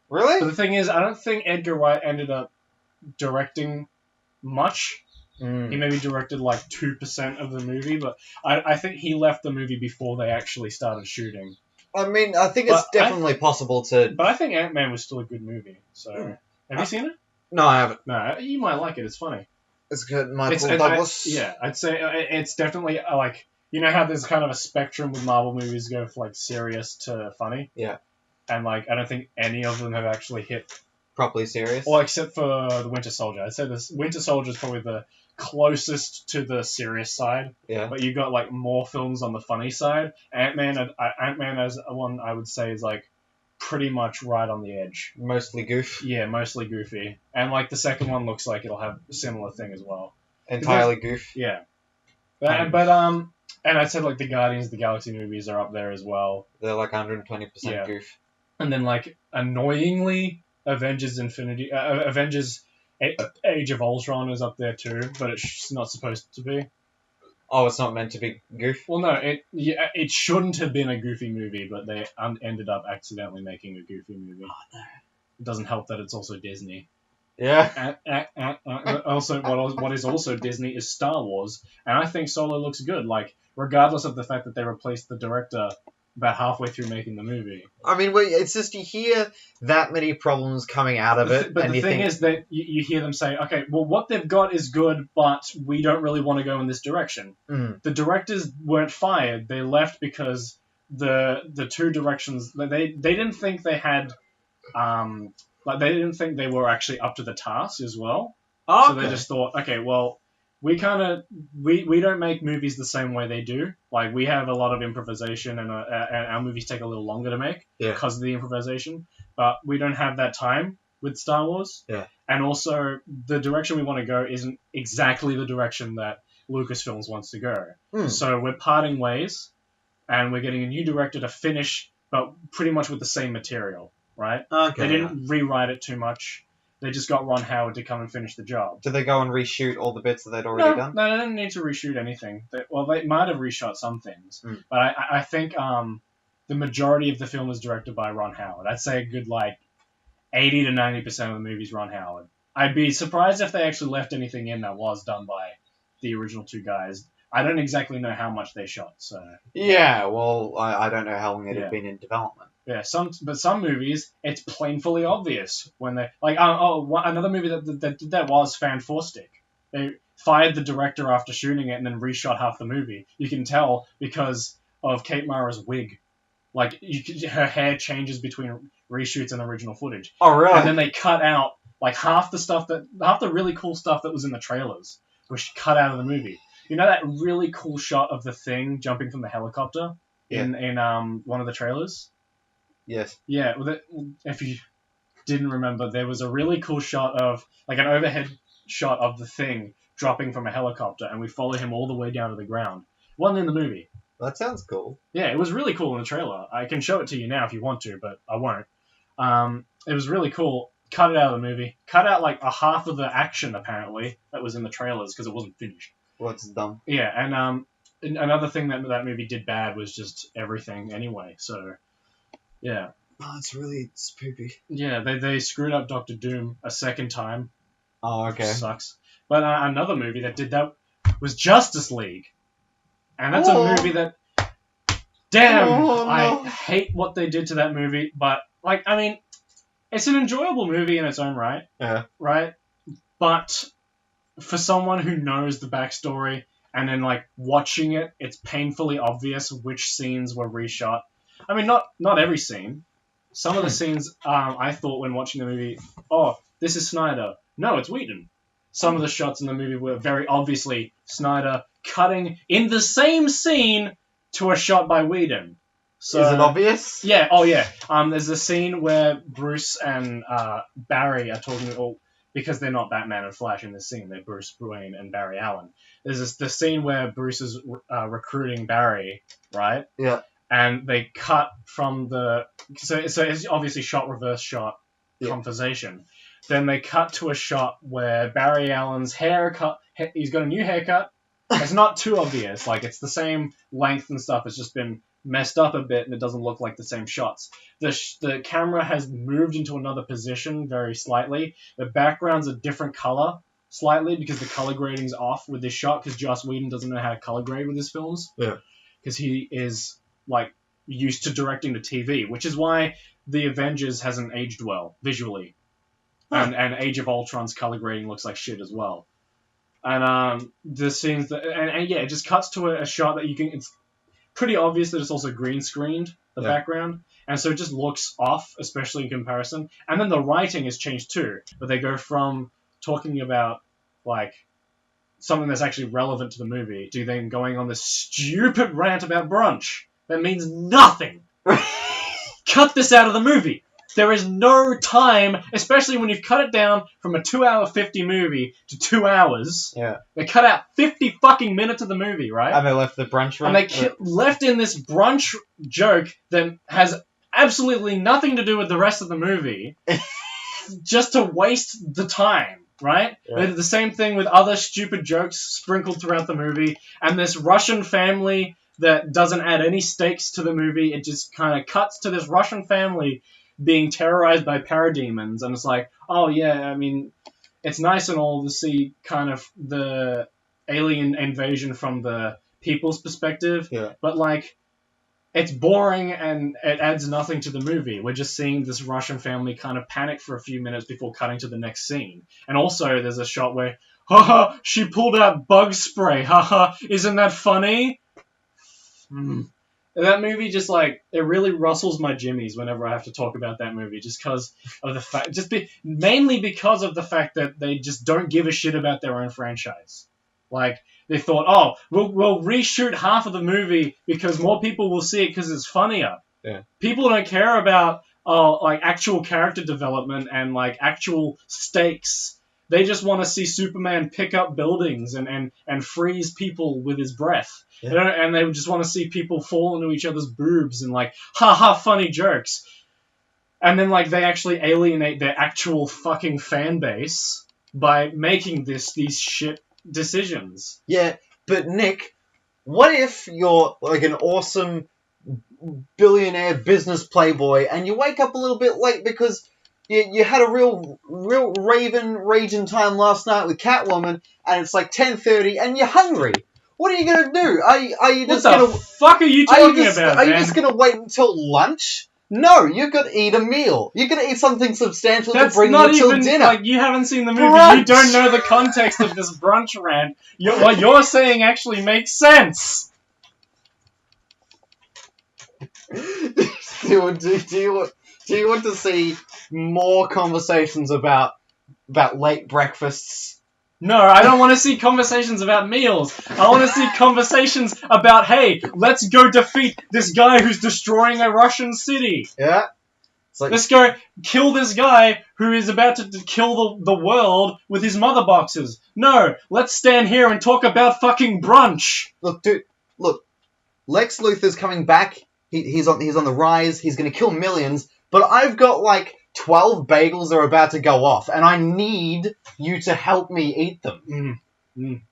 Really? But the thing is, I don't think Edgar Wright ended up directing much. He maybe directed like 2% of the movie, but I think he left the movie before they actually started shooting. I mean, I think it's definitely possible to... But I think Ant-Man was still a good movie, so... Have you seen it? No, I haven't. No, you might like it, it's funny. It's good, Michael Douglas. I'd say it's definitely, like... You know how there's kind of a spectrum with Marvel movies go from, like, serious to funny? Yeah. And, like, I don't think any of them have actually hit... Properly serious? Well, except for the Winter Soldier. I'd say the Winter Soldier is probably the closest to the serious side. Yeah. But you've got, like, more films on the funny side. Ant-Man as one, I would say, is, like, pretty much right on the edge. Mostly goof? Yeah, mostly goofy. And, like, the second one looks like it'll have a similar thing as well. Entirely goof? Yeah. And I'd say, like, the Guardians of the Galaxy movies are up there as well. They're, like, 120% goof. And then, like, annoyingly... Avengers Age of Ultron is up there too, but it's not supposed to be. Oh, it's not meant to be goof? Well, no, it shouldn't have been a goofy movie, but they ended up accidentally making a goofy movie. Oh, no. It doesn't help that it's also Disney. Yeah. Also, what is also Disney is Star Wars, and I think Solo looks good, like, regardless of the fact that they replaced the director about halfway through making the movie. I mean, it's just you hear that many problems coming out of it. But the thing is that you hear them say, okay, well, what they've got is good, but we don't really want to go in this direction. The directors weren't fired. They left because the two directions, they didn't think they had, they didn't think they were actually up to the task as well. Oh, so they just thought, okay, well, we don't make movies the same way they do. Like, we have a lot of improvisation, and our movies take a little longer to make because of the improvisation. But we don't have that time with Star Wars. Yeah. And also, the direction we want to go isn't exactly the direction that Lucasfilms wants to go. So we're parting ways, and we're getting a new director to finish, but pretty much with the same material, right? Okay. They didn't rewrite it too much. They just got Ron Howard to come and finish the job. Did they go and reshoot all the bits that they'd already done? No, they didn't need to reshoot anything. They might have reshot some things, but I think the majority of the film is directed by Ron Howard. I'd say a good, like, 80 to 90% of the movie's Ron Howard. I'd be surprised if they actually left anything in that was done by the original two guys. I don't exactly know how much they shot, so... Yeah, well, I don't know how long it had been in development. Yeah, but some movies, it's plainly obvious when they... Like, another movie that did that was Fan Four Stick. They fired the director after shooting it and then reshot half the movie. You can tell because of Kate Mara's wig Like her hair changes between reshoots and original footage. Oh, really? And then they cut out like half the really cool stuff that was in the trailers, was cut out of the movie. You know that really cool shot of the Thing jumping from the helicopter in one of the trailers? Yes. Yeah. If you didn't remember, there was a really cool shot of like an overhead shot of the Thing dropping from a helicopter, and we follow him all the way down to the ground. It wasn't in the movie. That sounds cool. Yeah, it was really cool in the trailer. I can show it to you now if you want to, but I won't. It was really cool. Cut it out of the movie. Cut out like a half of the action, apparently, that was in the trailers because it wasn't finished. What's dumb? Yeah, and another thing that movie did bad was just everything anyway, so, yeah. Oh, it's poopy. Yeah, they screwed up Doctor Doom a second time. Oh, okay. Sucks. But another movie that did that was Justice League. And that's a movie that... Damn! No. I hate what they did to that movie, but, like, I mean, it's an enjoyable movie in its own right. Yeah. Right? But for someone who knows the backstory and then, like, watching it, it's painfully obvious which scenes were reshot. I mean, not every scene. Some of the scenes, I thought when watching the movie, oh, this is Snyder. No, it's Whedon. Some of the shots in the movie were very obviously Snyder cutting in the same scene to a shot by Whedon. So, is it obvious? Yeah. Oh, yeah. There's a scene where Bruce and Barry are talking, because they're not Batman and Flash in this scene. They're Bruce Wayne and Barry Allen. There's the scene where Bruce is recruiting Barry, right? Yeah. And they cut from the... So it's obviously reverse shot conversation. Then they cut to a shot where Barry Allen's haircut... He's got a new haircut. It's not too obvious. Like, it's the same length and stuff. It's just been messed up a bit, and it doesn't look like the same shots. The camera has moved into another position very slightly. The background's a different color slightly because the color grading's off with this shot because Joss Whedon doesn't know how to color grade with his films. Yeah. Because he is... like, used to directing the TV, which is why The Avengers hasn't aged well, visually. Huh. And Age of Ultron's color grading looks like shit as well. And the scenes that... And yeah, it just cuts to a shot that you can... It's pretty obvious that it's also green screened, the background. And so it just looks off, especially in comparison. And then the writing has changed too. But they go from talking about, like, something that's actually relevant to the movie to then going on this stupid rant about brunch. That means nothing. Cut this out of the movie. There is no time, especially when you've cut it down from a 2-hour 50 movie to 2 hours. Yeah. They cut out 50 fucking minutes of the movie, right? And they left the brunch rant. And they left in this brunch joke that has absolutely nothing to do with the rest of the movie, just to waste the time. Right? Yeah. They did the same thing with other stupid jokes sprinkled throughout the movie, and this Russian family that doesn't add any stakes to the movie. It just kind of cuts to this Russian family being terrorized by parademons, and it's like, oh yeah, I mean, it's nice and all to see kind of the alien invasion from the people's perspective, but like, it's boring and it adds nothing to the movie. We're just seeing this Russian family kind of panic for a few minutes before cutting to the next scene. And also there's a shot where, haha, she pulled out bug spray, haha, isn't that funny? That movie just like, it really rustles my jimmies whenever I have to talk about that movie, just because of the fact, mainly because of the fact that they just don't give a shit about their own franchise. Like, they thought, oh, we'll reshoot half of the movie because more people will see it because it's funnier. Yeah. People don't care about like actual character development and like actual stakes. They just want to see Superman pick up buildings and freeze people with his breath. Yeah. And they just want to see people fall into each other's boobs and like, haha, funny jokes. And then like they actually alienate their actual fucking fan base by making these shit decisions. Yeah, but Nick, what if you're like an awesome billionaire business playboy and you wake up a little bit late because you had a real raging time last night with Catwoman and it's like 10:30 and you're hungry? What are you gonna do? Are you just what the fuck are you talking about? Are you just gonna wait until lunch? No, you've got to eat a meal. You're going to eat something substantial to bring you till dinner. Like, you haven't seen the movie. Brunch. You don't know the context of this brunch rant. What you're saying actually makes sense. Do you want to see more conversations about late breakfasts? No, I don't want to see conversations about meals. I want to see conversations about, hey, let's go defeat this guy who's destroying a Russian city. Yeah. Like, let's go kill this guy who is about to kill the world with his mother boxes. No, let's stand here and talk about fucking brunch. Look, dude, Lex Luthor's coming back. He's on the rise. He's going to kill millions. But I've got like 12 bagels that are about to go off, and I need you to help me eat them. We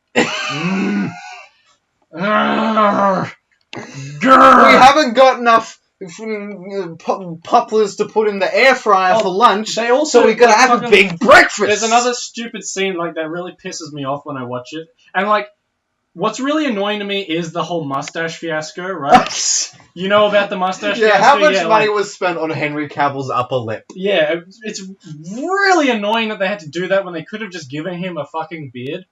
haven't got enough poplars to put in the air fryer for lunch, so we gotta have a big breakfast. There's another stupid scene like that really pisses me off when I watch it, and like, what's really annoying to me is the whole mustache fiasco, right? You know about the mustache fiasco? How much money was spent on Henry Cavill's upper lip? Yeah, it's really annoying that they had to do that when they could have just given him a fucking beard.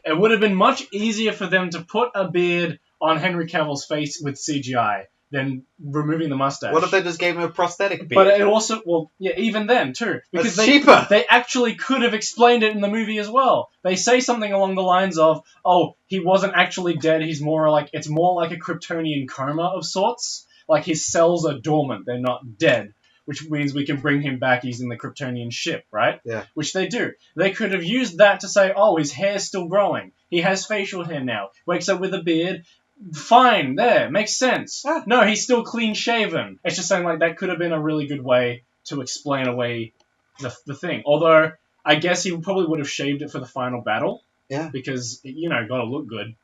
It would have been much easier for them to put a beard on Henry Cavill's face with CGI than removing the mustache. What if they just gave him a prosthetic beard? But it also, well, yeah, even then, too. Because That's cheaper. They actually could have explained it in the movie as well. They say something along the lines of, oh, he wasn't actually dead, it's more like a Kryptonian coma of sorts. Like, his cells are dormant, they're not dead. Which means we can bring him back using the Kryptonian ship, right? Yeah. Which they do. They could have used that to say, oh, his hair's still growing. He has facial hair now. Wakes up with a beard. Fine, there, makes sense. Ah. No, he's still clean shaven. It's just saying, like, that could have been a really good way to explain away the thing. Although, I guess he probably would have shaved it for the final battle. Yeah. Because, gotta look good.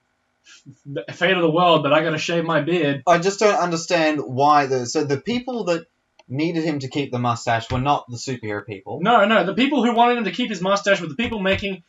Fate of the world, but I gotta shave my beard. I just don't understand why the people that needed him to keep the mustache were not the superhero people. No, the people who wanted him to keep his mustache were the people making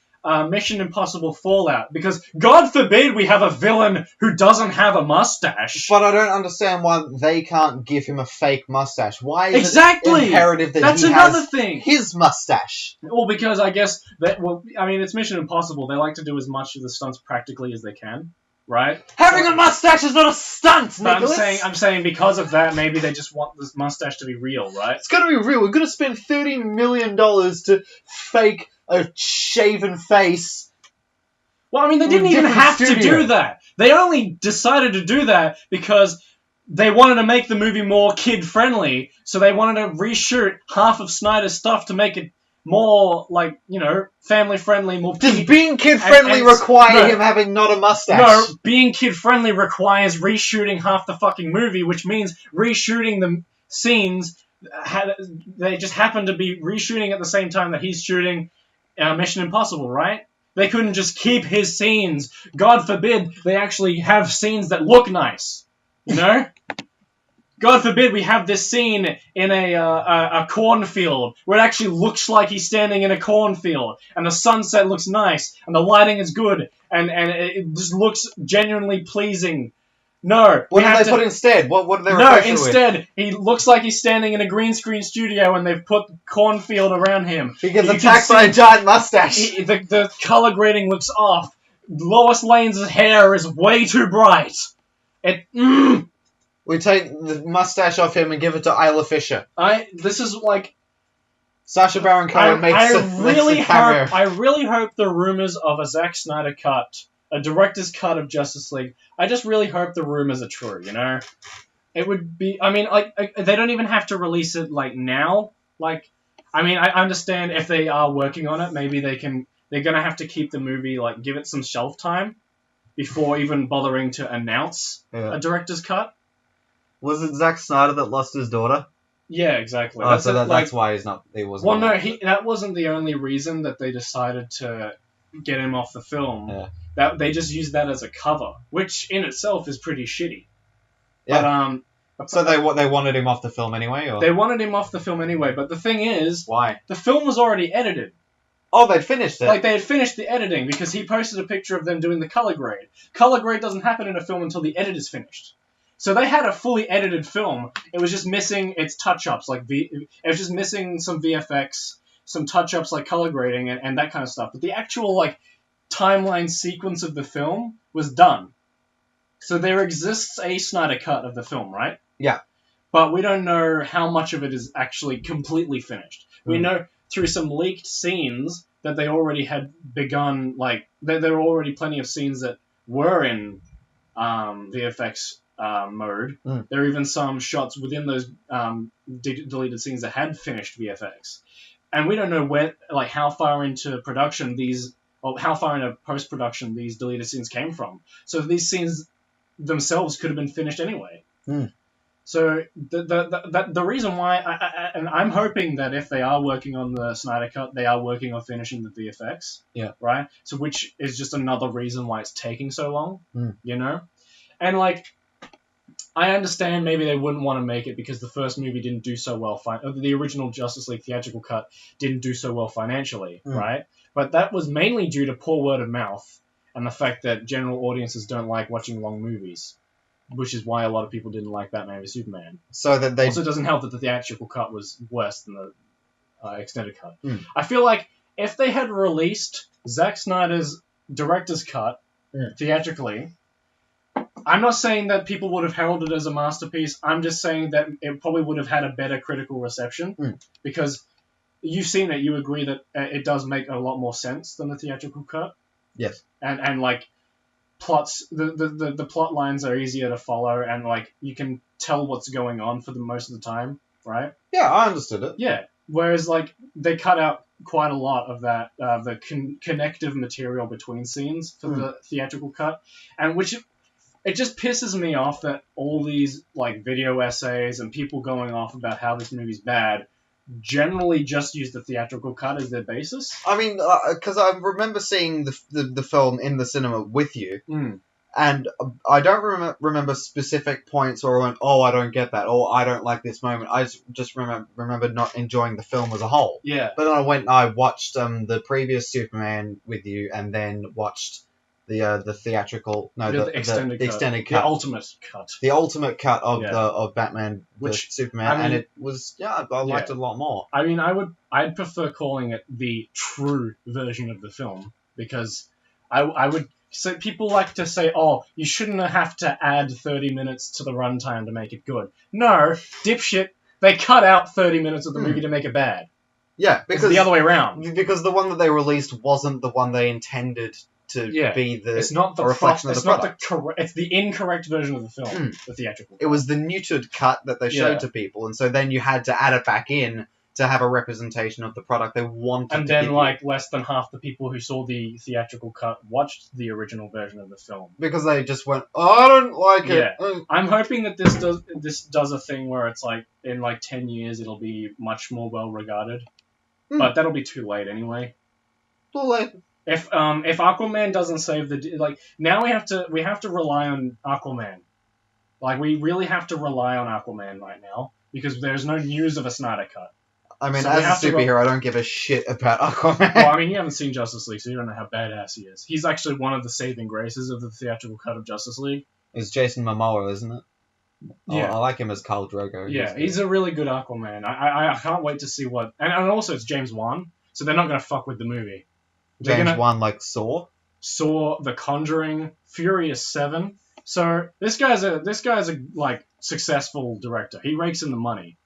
Mission Impossible Fallout. Because, God forbid we have a villain who doesn't have a mustache. But I don't understand why they can't give him a fake mustache. Why is it imperative that That's he another has thing. his mustache? Well, because I guess it's Mission Impossible. They like to do as much of the stunts practically as they can. Right? Having a mustache is not a stunt, Nicholas! I'm saying because of that, maybe they just want this mustache to be real, right? It's gotta be real. We're gonna spend $30 million to fake a shaven face. Well, I mean, they didn't even have to do that. They only decided to do that because they wanted to make the movie more kid-friendly, so they wanted to reshoot half of Snyder's stuff to make it more, family-friendly, more... Does being kid-friendly require him having not a mustache? No, being kid-friendly requires reshooting half the fucking movie, which means reshooting the scenes... They just happen to be reshooting at the same time that he's shooting Mission Impossible, right? They couldn't just keep his scenes. God forbid they actually have scenes that look nice, you know? God forbid we have this scene in a cornfield where it actually looks like he's standing in a cornfield, and the sunset looks nice, and the lighting is good, and it just looks genuinely pleasing. No. What did they put instead? What did they replace it with? Instead, he looks like he's standing in a green screen studio and they've put cornfield around him. He gets attacked by a giant mustache. The color grading looks off. Lois Lane's hair is way too bright. We take the mustache off him and give it to Isla Fisher. This is like... Sacha Baron Cohen makes a cameo. I really hope the rumors of a Zack Snyder cut, a director's cut of Justice League, I just really hope the rumors are true, you know? It would be... I mean, they don't even have to release it, now. I understand if they are working on it, maybe they're gonna have to keep the movie, give it some shelf time before even bothering to announce a director's cut. Was it Zack Snyder that lost his daughter? Yeah, exactly. Oh, that's why he wasn't. Well, no, that wasn't the only reason that they decided to get him off the film. Yeah. That they just used that as a cover, which in itself is pretty shitty. Yeah. But, so they wanted him off the film anyway, or? They wanted him off the film anyway, but the thing is, why? The film was already edited. Oh, they'd finished it. They had finished the editing because he posted a picture of them doing the color grade. Color grade doesn't happen in a film until the edit is finished. So they had a fully edited film. It was just missing its touch-ups, it was just missing some VFX, some touch-ups like color grading and that kind of stuff. But the actual timeline sequence of the film was done. So there exists a Snyder cut of the film, right? Yeah. but we don't know how much of it is actually completely finished. We know through some leaked scenes that they already had begun, like, there were already plenty of scenes that were in VFX mode. There are even some shots within those deleted scenes that had finished VFX. And we don't know how far into production how far into post-production these deleted scenes came from. So these scenes themselves could have been finished anyway. So the reason why, and I'm hoping that if they are working on the Snyder Cut, they are working on finishing the VFX. Yeah. Right? So which is just another reason why it's taking so long, you know? And, like, I understand maybe they wouldn't want to make it because the first movie didn't do so well. The original Justice League theatrical cut didn't do so well financially, right? But that was mainly due to poor word of mouth and the fact that general audiences don't like watching long movies, which is why a lot of people didn't like Batman v Superman. So that they also doesn't help that the theatrical cut was worse than the extended cut. I feel like if they had released Zack Snyder's director's cut theatrically, I'm not saying that people would have heralded it as a masterpiece. I'm just saying that it probably would have had a better critical reception because you've seen it. You agree that it does make a lot more sense than the theatrical cut. Yes. And like plots, the plot lines are easier to follow, and like you can tell what's going on for the most of the time, right? Yeah, I understood it. Yeah. Whereas like they cut out quite a lot of that the connective material between scenes for the theatrical cut, and which. It just pisses me off that all these like video essays and people going off about how this movie's bad generally just use the theatrical cut as their basis. I mean, because I remember seeing the film in the cinema with you, and I don't remember specific points or went, oh, I don't get that, or I don't like this moment. I just remember not enjoying the film as a whole. Yeah. But then I went and I watched the previous Superman with you, and then watched the theatrical, the extended cut, the ultimate cut of Batman which Superman, and it was I liked it a lot more. I mean, I'd prefer calling it the true version of the film because I would. So people like to say, oh, you shouldn't have to add 30 minutes to the runtime to make it good. No, dipshit, they cut out 30 minutes of the movie to make it bad. Yeah, because it's the other way around. Because the one that they released wasn't the one they intended to be it's not the reflection of the product. It's the incorrect version of the film, the theatrical cut. It was the neutered cut that they showed to people, and so then you had to add it back in to have a representation of the product they wanted. And then, less than half the people who saw the theatrical cut watched the original version of the film because they just went, oh, I don't like it. Yeah. I'm hoping that this does a thing where it's like in 10 years it'll be much more well regarded, but that'll be too late anyway. Too late. If Aquaman doesn't save now we have to rely on Aquaman. Like we really have to rely on Aquaman right now because there's no news of a Snyder cut. I mean, so as a superhero, I don't give a shit about Aquaman. Well, I mean, you haven't seen Justice League, so you don't know how badass he is. He's actually one of the saving graces of the theatrical cut of Justice League. It's Jason Momoa, isn't it? Yeah. I like him as Khal Drogo. Yeah, he's a really good Aquaman. I can't wait to see what... And also, it's James Wan, so they're not going to fuck with the movie. James Wan, like Saw? Saw, The Conjuring, Furious 7. So this guy's a successful director. He rakes in the money.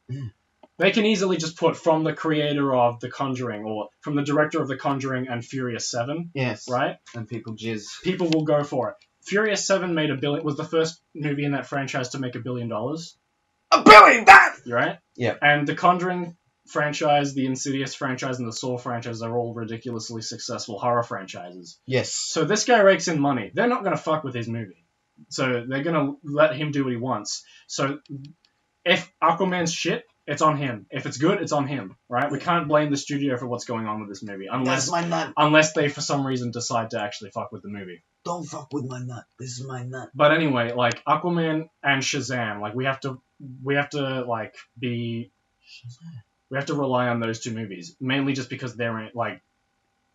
They can easily just put from the creator of The Conjuring or from the director of The Conjuring and Furious 7. Yes. Right? And people jizz. People will go for it. Furious 7 was the first movie in that franchise to make $1 billion. $1 billion! Right? Yeah. And The Conjuring franchise, the Insidious franchise, and the Saw franchise are all ridiculously successful horror franchises. Yes. So this guy rakes in money. They're not going to fuck with his movie. So they're going to let him do what he wants. So if Aquaman's shit, it's on him. If it's good, it's on him, right? We can't blame the studio for what's going on with this movie unless they for some reason decide to actually fuck with the movie. Don't fuck with my nut. This is my nut. But anyway, Aquaman and Shazam, we have to rely on those two movies, mainly just because they're in,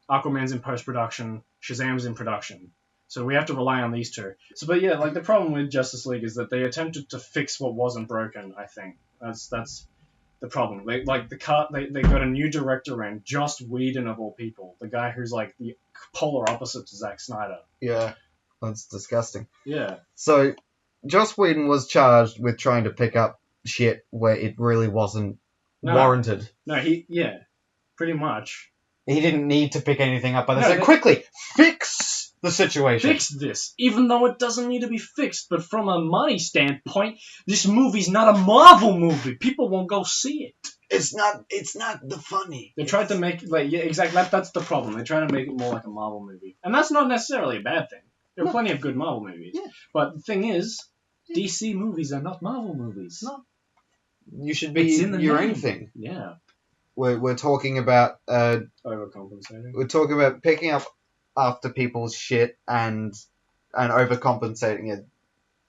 Aquaman's in post-production, Shazam's in production. So we have to rely on these two. So, but yeah, the problem with Justice League is that they attempted to fix what wasn't broken, I think. That's the problem. They got a new director in, Joss Whedon of all people, the guy who's the polar opposite to Zack Snyder. Yeah, that's disgusting. Yeah. So Joss Whedon was charged with trying to pick up shit where it really wasn't warranted. No, pretty much. He didn't need to pick anything up, but they said, quickly, fix the situation. Fix this, even though it doesn't need to be fixed. But from a money standpoint, this movie's not a Marvel movie. People won't go see it. It's not the funny. They tried to make exactly. That's the problem. They try to make it more like a Marvel movie, and that's not necessarily a bad thing. There are plenty of good Marvel movies. Yeah. But the thing is, DC movies are not Marvel movies. No. You should be your own thing. Yeah. We're talking about overcompensating. We're talking about picking up after people's shit and overcompensating. It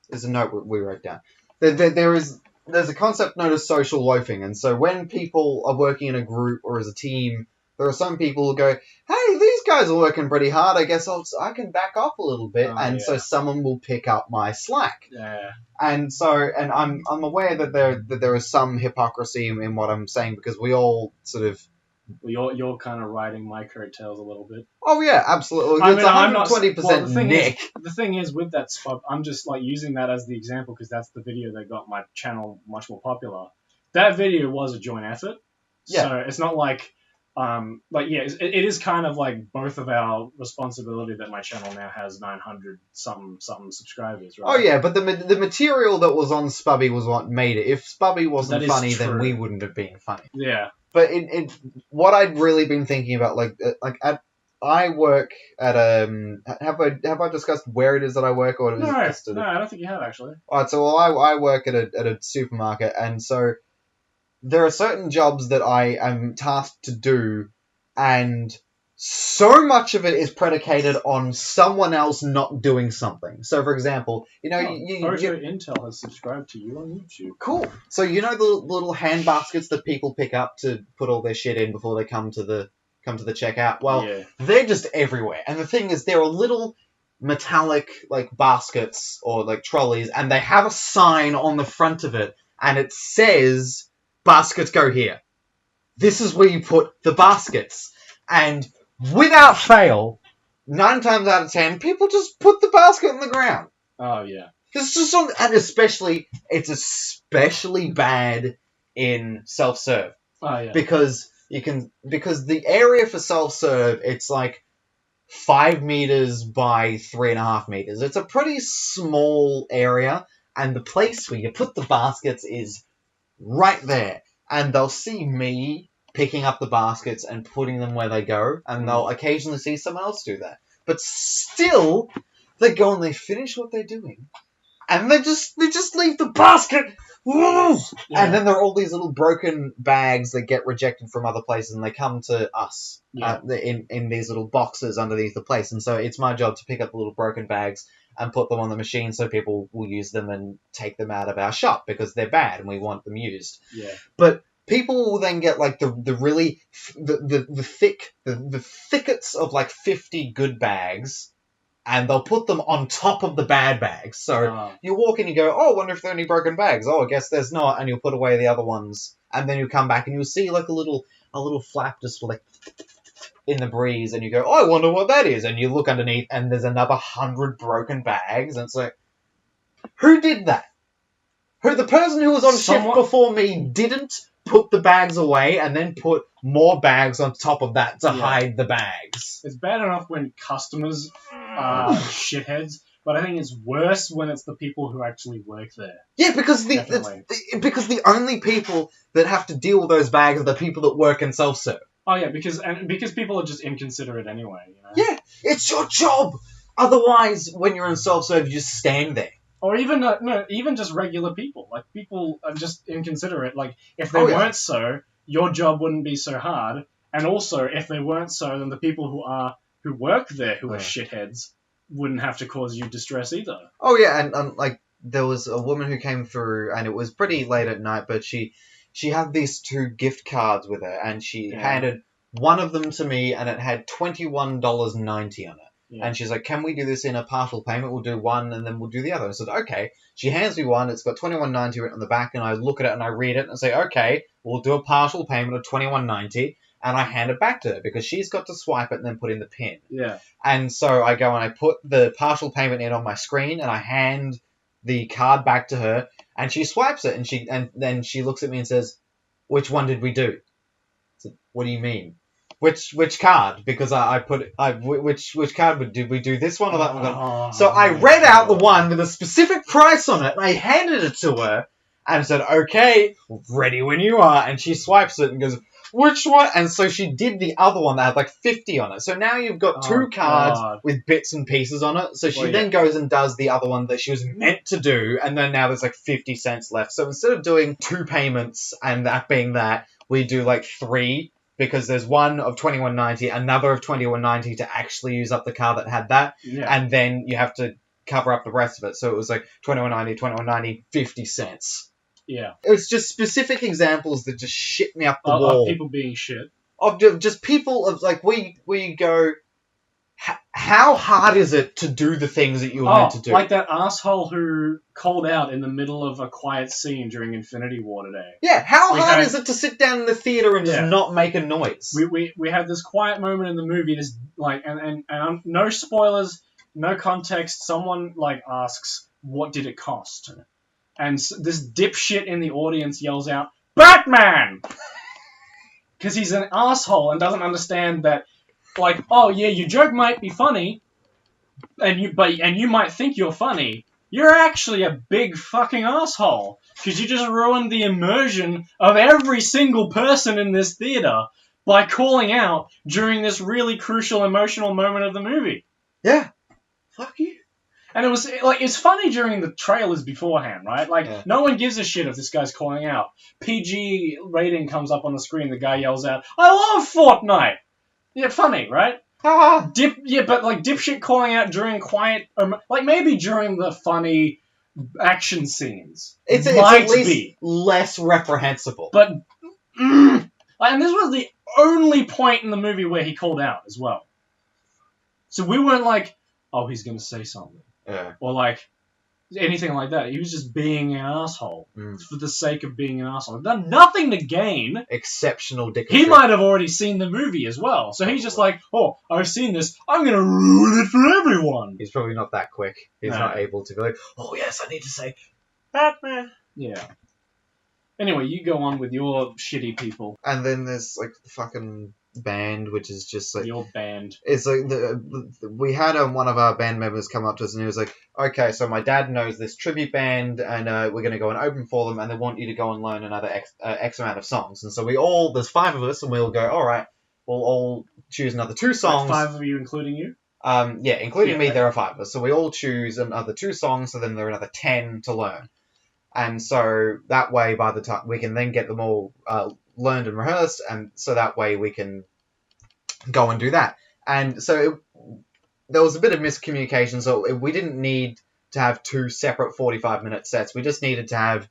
is a note we wrote down. There's a concept known as social loafing, and so when people are working in a group or as a team, there are some people who go, "Hey, these guys are working pretty hard. I guess I can back off a little bit," so someone will pick up my slack. Yeah. And I'm aware that there is some hypocrisy in what I'm saying, because we all sort of. Well, you're kind of riding my coattails a little bit. Oh yeah, absolutely. It's 120% Nick. The thing is with that spot, I'm just using that as the example because that's the video that got my channel much more popular. That video was a joint effort. Yeah. So it's not it is kind of both of our responsibility that my channel now has 900 something subscribers, right? Oh yeah, but the material that was on Spubby was what made it. If Spubby wasn't funny, then we wouldn't have been funny. Yeah. But what I'd really been thinking about, I work at have I discussed where it is that I work, or no, I don't think you have actually. Alright, so I work at a supermarket, and so there are certain jobs that I am tasked to do, and so much of it is predicated on someone else not doing something. So, for example, Intel has subscribed to you on YouTube. Cool. So the little hand baskets that people pick up to put all their shit in before they come to the checkout. Well, they're just everywhere. And the thing is, there are little metallic baskets or trolleys, and they have a sign on the front of it, and it says, "Baskets go here. This is where you put the baskets." And without fail, 9 times out of 10, people just put the basket on the ground. Oh yeah. It's just it's especially bad in self-serve. Oh yeah. Because the area for self-serve, it's 5 meters by 3.5 meters. It's a pretty small area, and the place where you put the baskets is right there. And they'll see me picking up the baskets and putting them where they go, and they'll occasionally see someone else do that. But still, they go and they finish what they're doing, and they just leave the basket. Yeah. And then there are all these little broken bags that get rejected from other places, and they come to us in these little boxes underneath the place. And so it's my job to pick up the little broken bags and put them on the machine so people will use them and take them out of our shop because they're bad and we want them used. Yeah. But people will then get the really the thickets of 50 good bags, and they'll put them on top of the bad bags. So you walk in and you go, "Oh, I wonder if there are any broken bags. Oh, I guess there's not." And you'll put away the other ones, and then you'll come back and you'll see a little flap just in the breeze, and you go, "Oh, I wonder what that is." And you look underneath, and there's another 100 broken bags, and it's who did that? The person who was on shift before me didn't put the bags away and then put more bags on top of that to hide the bags. It's bad enough when customers are shitheads, but I think it's worse when it's the people who actually work there. Yeah, because the only people that have to deal with those bags are the people that work in self-serve. Oh yeah, because people are just inconsiderate anyway. You know? Yeah, it's your job. Otherwise, when you're in self-serve, you just stand there. Or even just regular people. People are just inconsiderate. If they weren't so, your job wouldn't be so hard. And also, if they weren't so, then the people who work there who are shitheads wouldn't have to cause you distress either. Oh yeah, and there was a woman who came through, and it was pretty late at night, but she had these 2 gift cards with her, and she handed one of them to me, and it had $21.90 on it. Yeah. And she's like, "Can we do this in a partial payment? We'll do one and then we'll do the other." I said, "Okay." She hands me one. It's got $21.90 written on the back, and I look at it and I read it and I say, "Okay, we'll do a partial payment of $21.90." And I hand it back to her because she's got to swipe it and then put in the PIN. Yeah. And so I go and I put the partial payment in on my screen, and I hand the card back to her, And she swipes it, and then she looks at me and says, "Which one did we do?" I said, "What do you mean? Which card? Because which card did we do, this one or that one?" So I read out the one with a specific price on it, and I handed it to her and said, "Okay, ready when you are." And she swipes it and goes, "Which one?" And so she did the other one that had like 50 on it. So now you've got two cards with bits and pieces on it. So she then goes and does the other one that she was meant to do, and then now there's like 50 cents left. So instead of doing 2 payments and that being that, we do like 3, because there's one of $21.90, another of $21.90 to actually use up the card that had that, and then you have to cover up the rest of it. So it was like $21.90, 50 cents. Yeah. It was just specific examples that just shit me up the wall. Of people being shit. Of just people of like, we go, how hard is it to do the things that you were meant to do? Like that asshole who called out in the middle of a quiet scene during Infinity War today. Yeah, how hard is it to sit down in the theater and just not make a noise? We had this quiet moment in the movie, this like, and no spoilers, no context. Someone like asks, "What did it cost?" And this dipshit in the audience yells out, "Batman!" Because he's an asshole and doesn't understand that, like, oh yeah, your joke might be funny, and you might think you're funny. You're actually a big fucking asshole because you just ruined the immersion of every single person in this theater by calling out during this really crucial emotional moment of the movie. Yeah, fuck you. And it was like, it's funny during the trailers beforehand, right? Like, no one gives a shit if this guy's calling out. PG rating comes up on the screen, the guy yells out, "I love Fortnite!" Yeah, funny, right? But like dipshit calling out during quiet, like maybe during the funny action scenes. It's at least less reprehensible. But, and this was the only point in the movie where he called out as well. So we weren't like, oh, he's going to say something. Yeah. Or like anything like that. He was just being an asshole for the sake of being an asshole. He'd done nothing to gain. Exceptional dick. He might have already seen the movie as well. So he's just like, oh, I've seen this. I'm going to ruin it for everyone. He's probably not that quick. He's not able to be like, oh yes, I need to say Batman. Yeah. Anyway, you go on with your shitty people. And then there's like the fucking band, which is just like your band. It's like we had one of our band members come up to us and he was like, "Okay, so my dad knows this tribute band, and we're going to go and open for them, and they want you to go and learn another X amount of songs." And so there's 5 of us, and we'll go, "All right, we'll all choose another 2 songs." 5 of you, including you? Yeah, including me. There are 5 of us, so we all choose another 2 songs. So then there are another 10 to learn, and so that way, by the time we can then get them all learned and rehearsed, and so that way we can go and do that. And so there was a bit of miscommunication, so we didn't need to have 2 separate 45-minute sets. We just needed to have,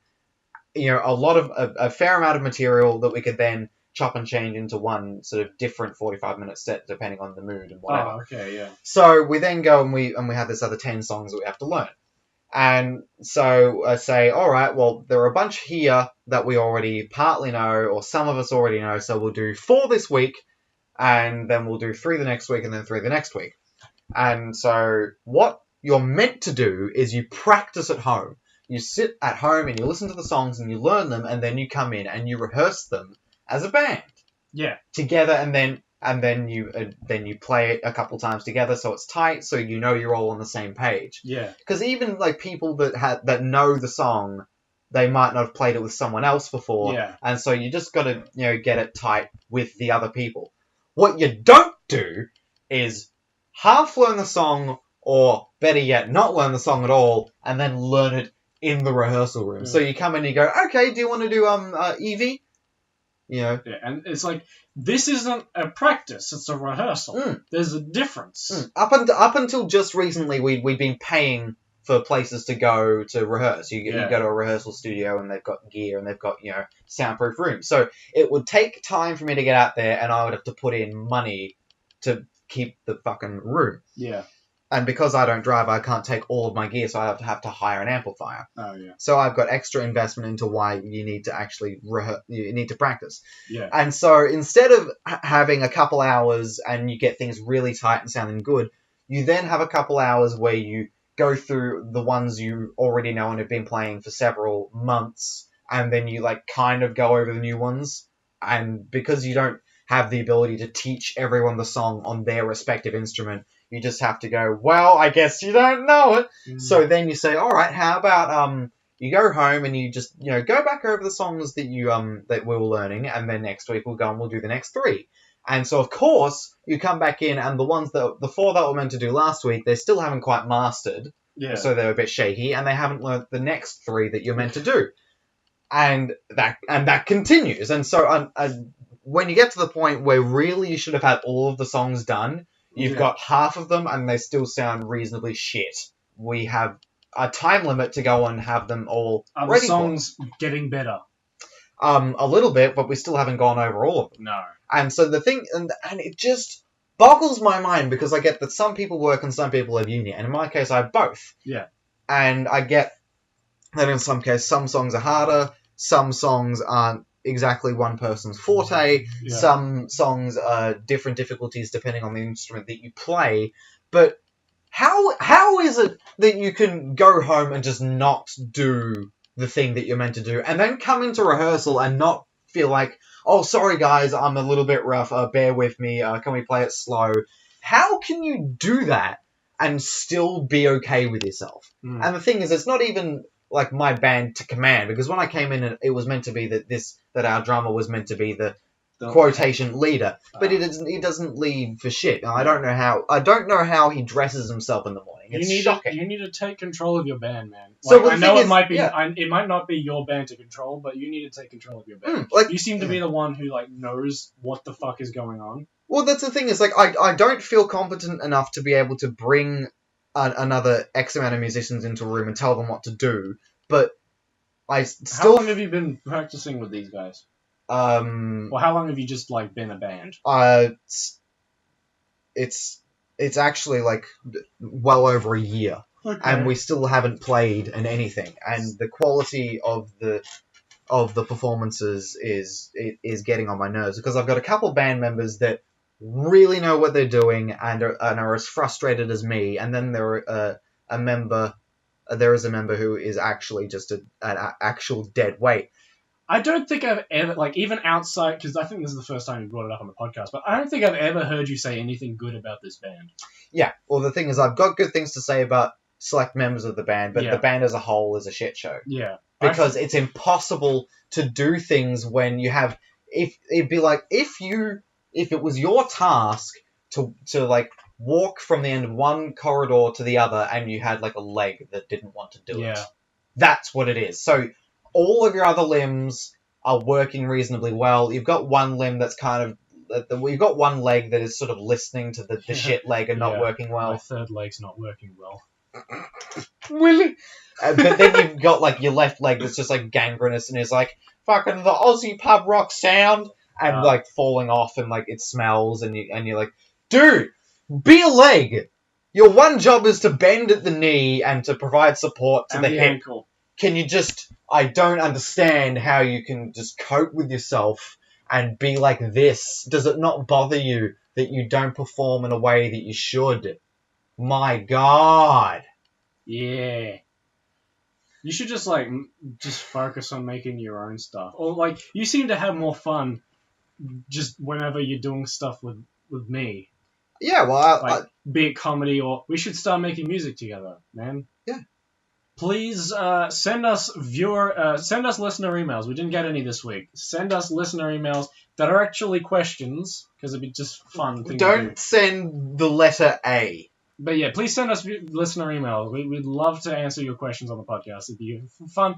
a fair amount of material that we could then chop and change into one sort of different 45-minute set depending on the mood and whatever. Oh, okay, yeah. So we then go and we have this other 10 songs that we have to learn. And so I say, all right, well, there are a bunch here that we already partly know, or some of us already know, so we'll do 4 this week, and then we'll do 3 the next week, and then 3 the next week. And so what you're meant to do is you practice at home. You sit at home and you listen to the songs and you learn them, and then you come in and you rehearse them as a band. Yeah. Together, and then you play it a couple times together, so it's tight, so you know you're all on the same page. Yeah. Because even like people that know the song, they might not have played it with someone else before. Yeah. And so you just got to get it tight with the other people. What you don't do is half learn the song, or better yet, not learn the song at all, and then learn it in the rehearsal room. So you come in and you go, okay, do you want to do Evie? Yeah, and it's like, this isn't a practice, it's a rehearsal. There's a difference. Up until just recently, we'd been paying for places to go to rehearse. You go to a rehearsal studio and they've got gear and they've got, soundproof rooms. So it would take time for me to get out there, and I would have to put in money to keep the fucking room. Yeah. And because I don't drive, I can't take all of my gear, so I have to hire an amplifier. Oh, yeah. So I've got extra investment into why you need to actually you need to practice. Yeah. And so instead of having a couple hours and you get things really tight and sounding good, you then have a couple hours where you go through the ones you already know and have been playing for several months, and then you like kind of go over the new ones. And because you don't have the ability to teach everyone the song on their respective instrument, you just have to go, well, I guess you don't know it. So then you say, all right, how about you go home and you just go back over the songs that you that we were learning, and then next week we'll go and we'll do the next 3. And so, of course, you come back in, and the 4 that were meant to do last week, they still haven't quite mastered. Yeah. So they're a bit shaky, and they haven't learned the next 3 that you're meant to do. And that continues. And so when you get to the point where really you should have had all of the songs done, you've got half of them, and they still sound reasonably shit. We have a time limit to go and have them all ready. Are the songs getting better? A little bit, but we still haven't gone over all of them. No. And so the thing, and it just boggles my mind, because I get that some people work and some people have uni, and in my case I have both. Yeah. And I get that in some cases some songs are harder, some songs aren't exactly one person's forte, some songs are different difficulties depending on the instrument that you play, but how is it that you can go home and just not do the thing that you're meant to do, and then come into rehearsal and not feel like, oh, sorry guys, I'm a little bit rough, bear with me, can we play it slow? How can you do that and still be okay with yourself? And the thing is, it's not even like my band to command, because when I came in, it was meant to be that our drummer was meant to be the quotation leader, but he doesn't lead for shit. I don't know how he dresses himself in the morning. It's shocking. You need to take control of your band, man. So I know it might be it might not be your band to control, but you need to take control of your band. You seem to be the one who knows what the fuck is going on. Well, that's the thing, is I don't feel competent enough to be able to bring another X amount of musicians into a room and tell them what to do, but I still... How long have you been practicing with these guys? Well, how long have you just been a band? It's actually well over a year, and we still haven't played in anything. And the quality of the performances is getting on my nerves, because I've got a couple band members that really know what they're doing and are as frustrated as me, and then there is a member who is actually just an actual dead weight. I don't think I've ever, even outside, because I think this is the first time you brought it up on the podcast, but I don't think I've ever heard you say anything good about this band. Yeah, well, the thing is, I've got good things to say about select members of the band, but the band as a whole is a shit show. Yeah. Because it's impossible to do things when you have... It'd be like, if it was your task to walk from the end of one corridor to the other, and you had, a leg that didn't want to do it. That's what it is. So... all of your other limbs are working reasonably well. You've got one limb that's you've got one leg that is sort of listening to the shit leg and not working well. My third leg's not working well. Really? But then you've got your left leg that's just gangrenous and is fucking the Aussie pub rock sound, and falling off, and it smells, and you're like, dude, be a leg. Your one job is to bend at the knee and to provide support to the hip. Ankle. Can you just... I don't understand how you can just cope with yourself and be like this. Does it not bother you that you don't perform in a way that you should? My God. Yeah. You should just focus on making your own stuff. Or you seem to have more fun just whenever you're doing stuff with me. Yeah, well, be it comedy, or we should start making music together, man. Yeah. Please send us listener emails. We didn't get any this week. Send us listener emails that are actually questions, because it'd be just fun. Don't send the letter A. But yeah, please send us listener emails. We'd love to answer your questions on the podcast. It'd be a fun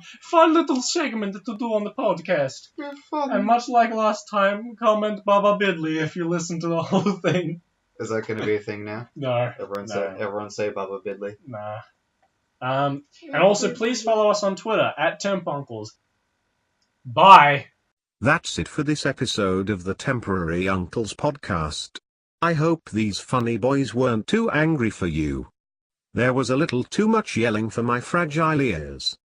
little segment to do on the podcast. Yeah, fun. And much like last time, comment Baba Bidley if you listen to the whole thing. Is that going to be a thing now? No. Everyone say Baba Bidley. Nah. And also, please follow us on Twitter, @TempUncles. Bye! That's it for this episode of the Temporary Uncles podcast. I hope these funny boys weren't too angry for you. There was a little too much yelling for my fragile ears.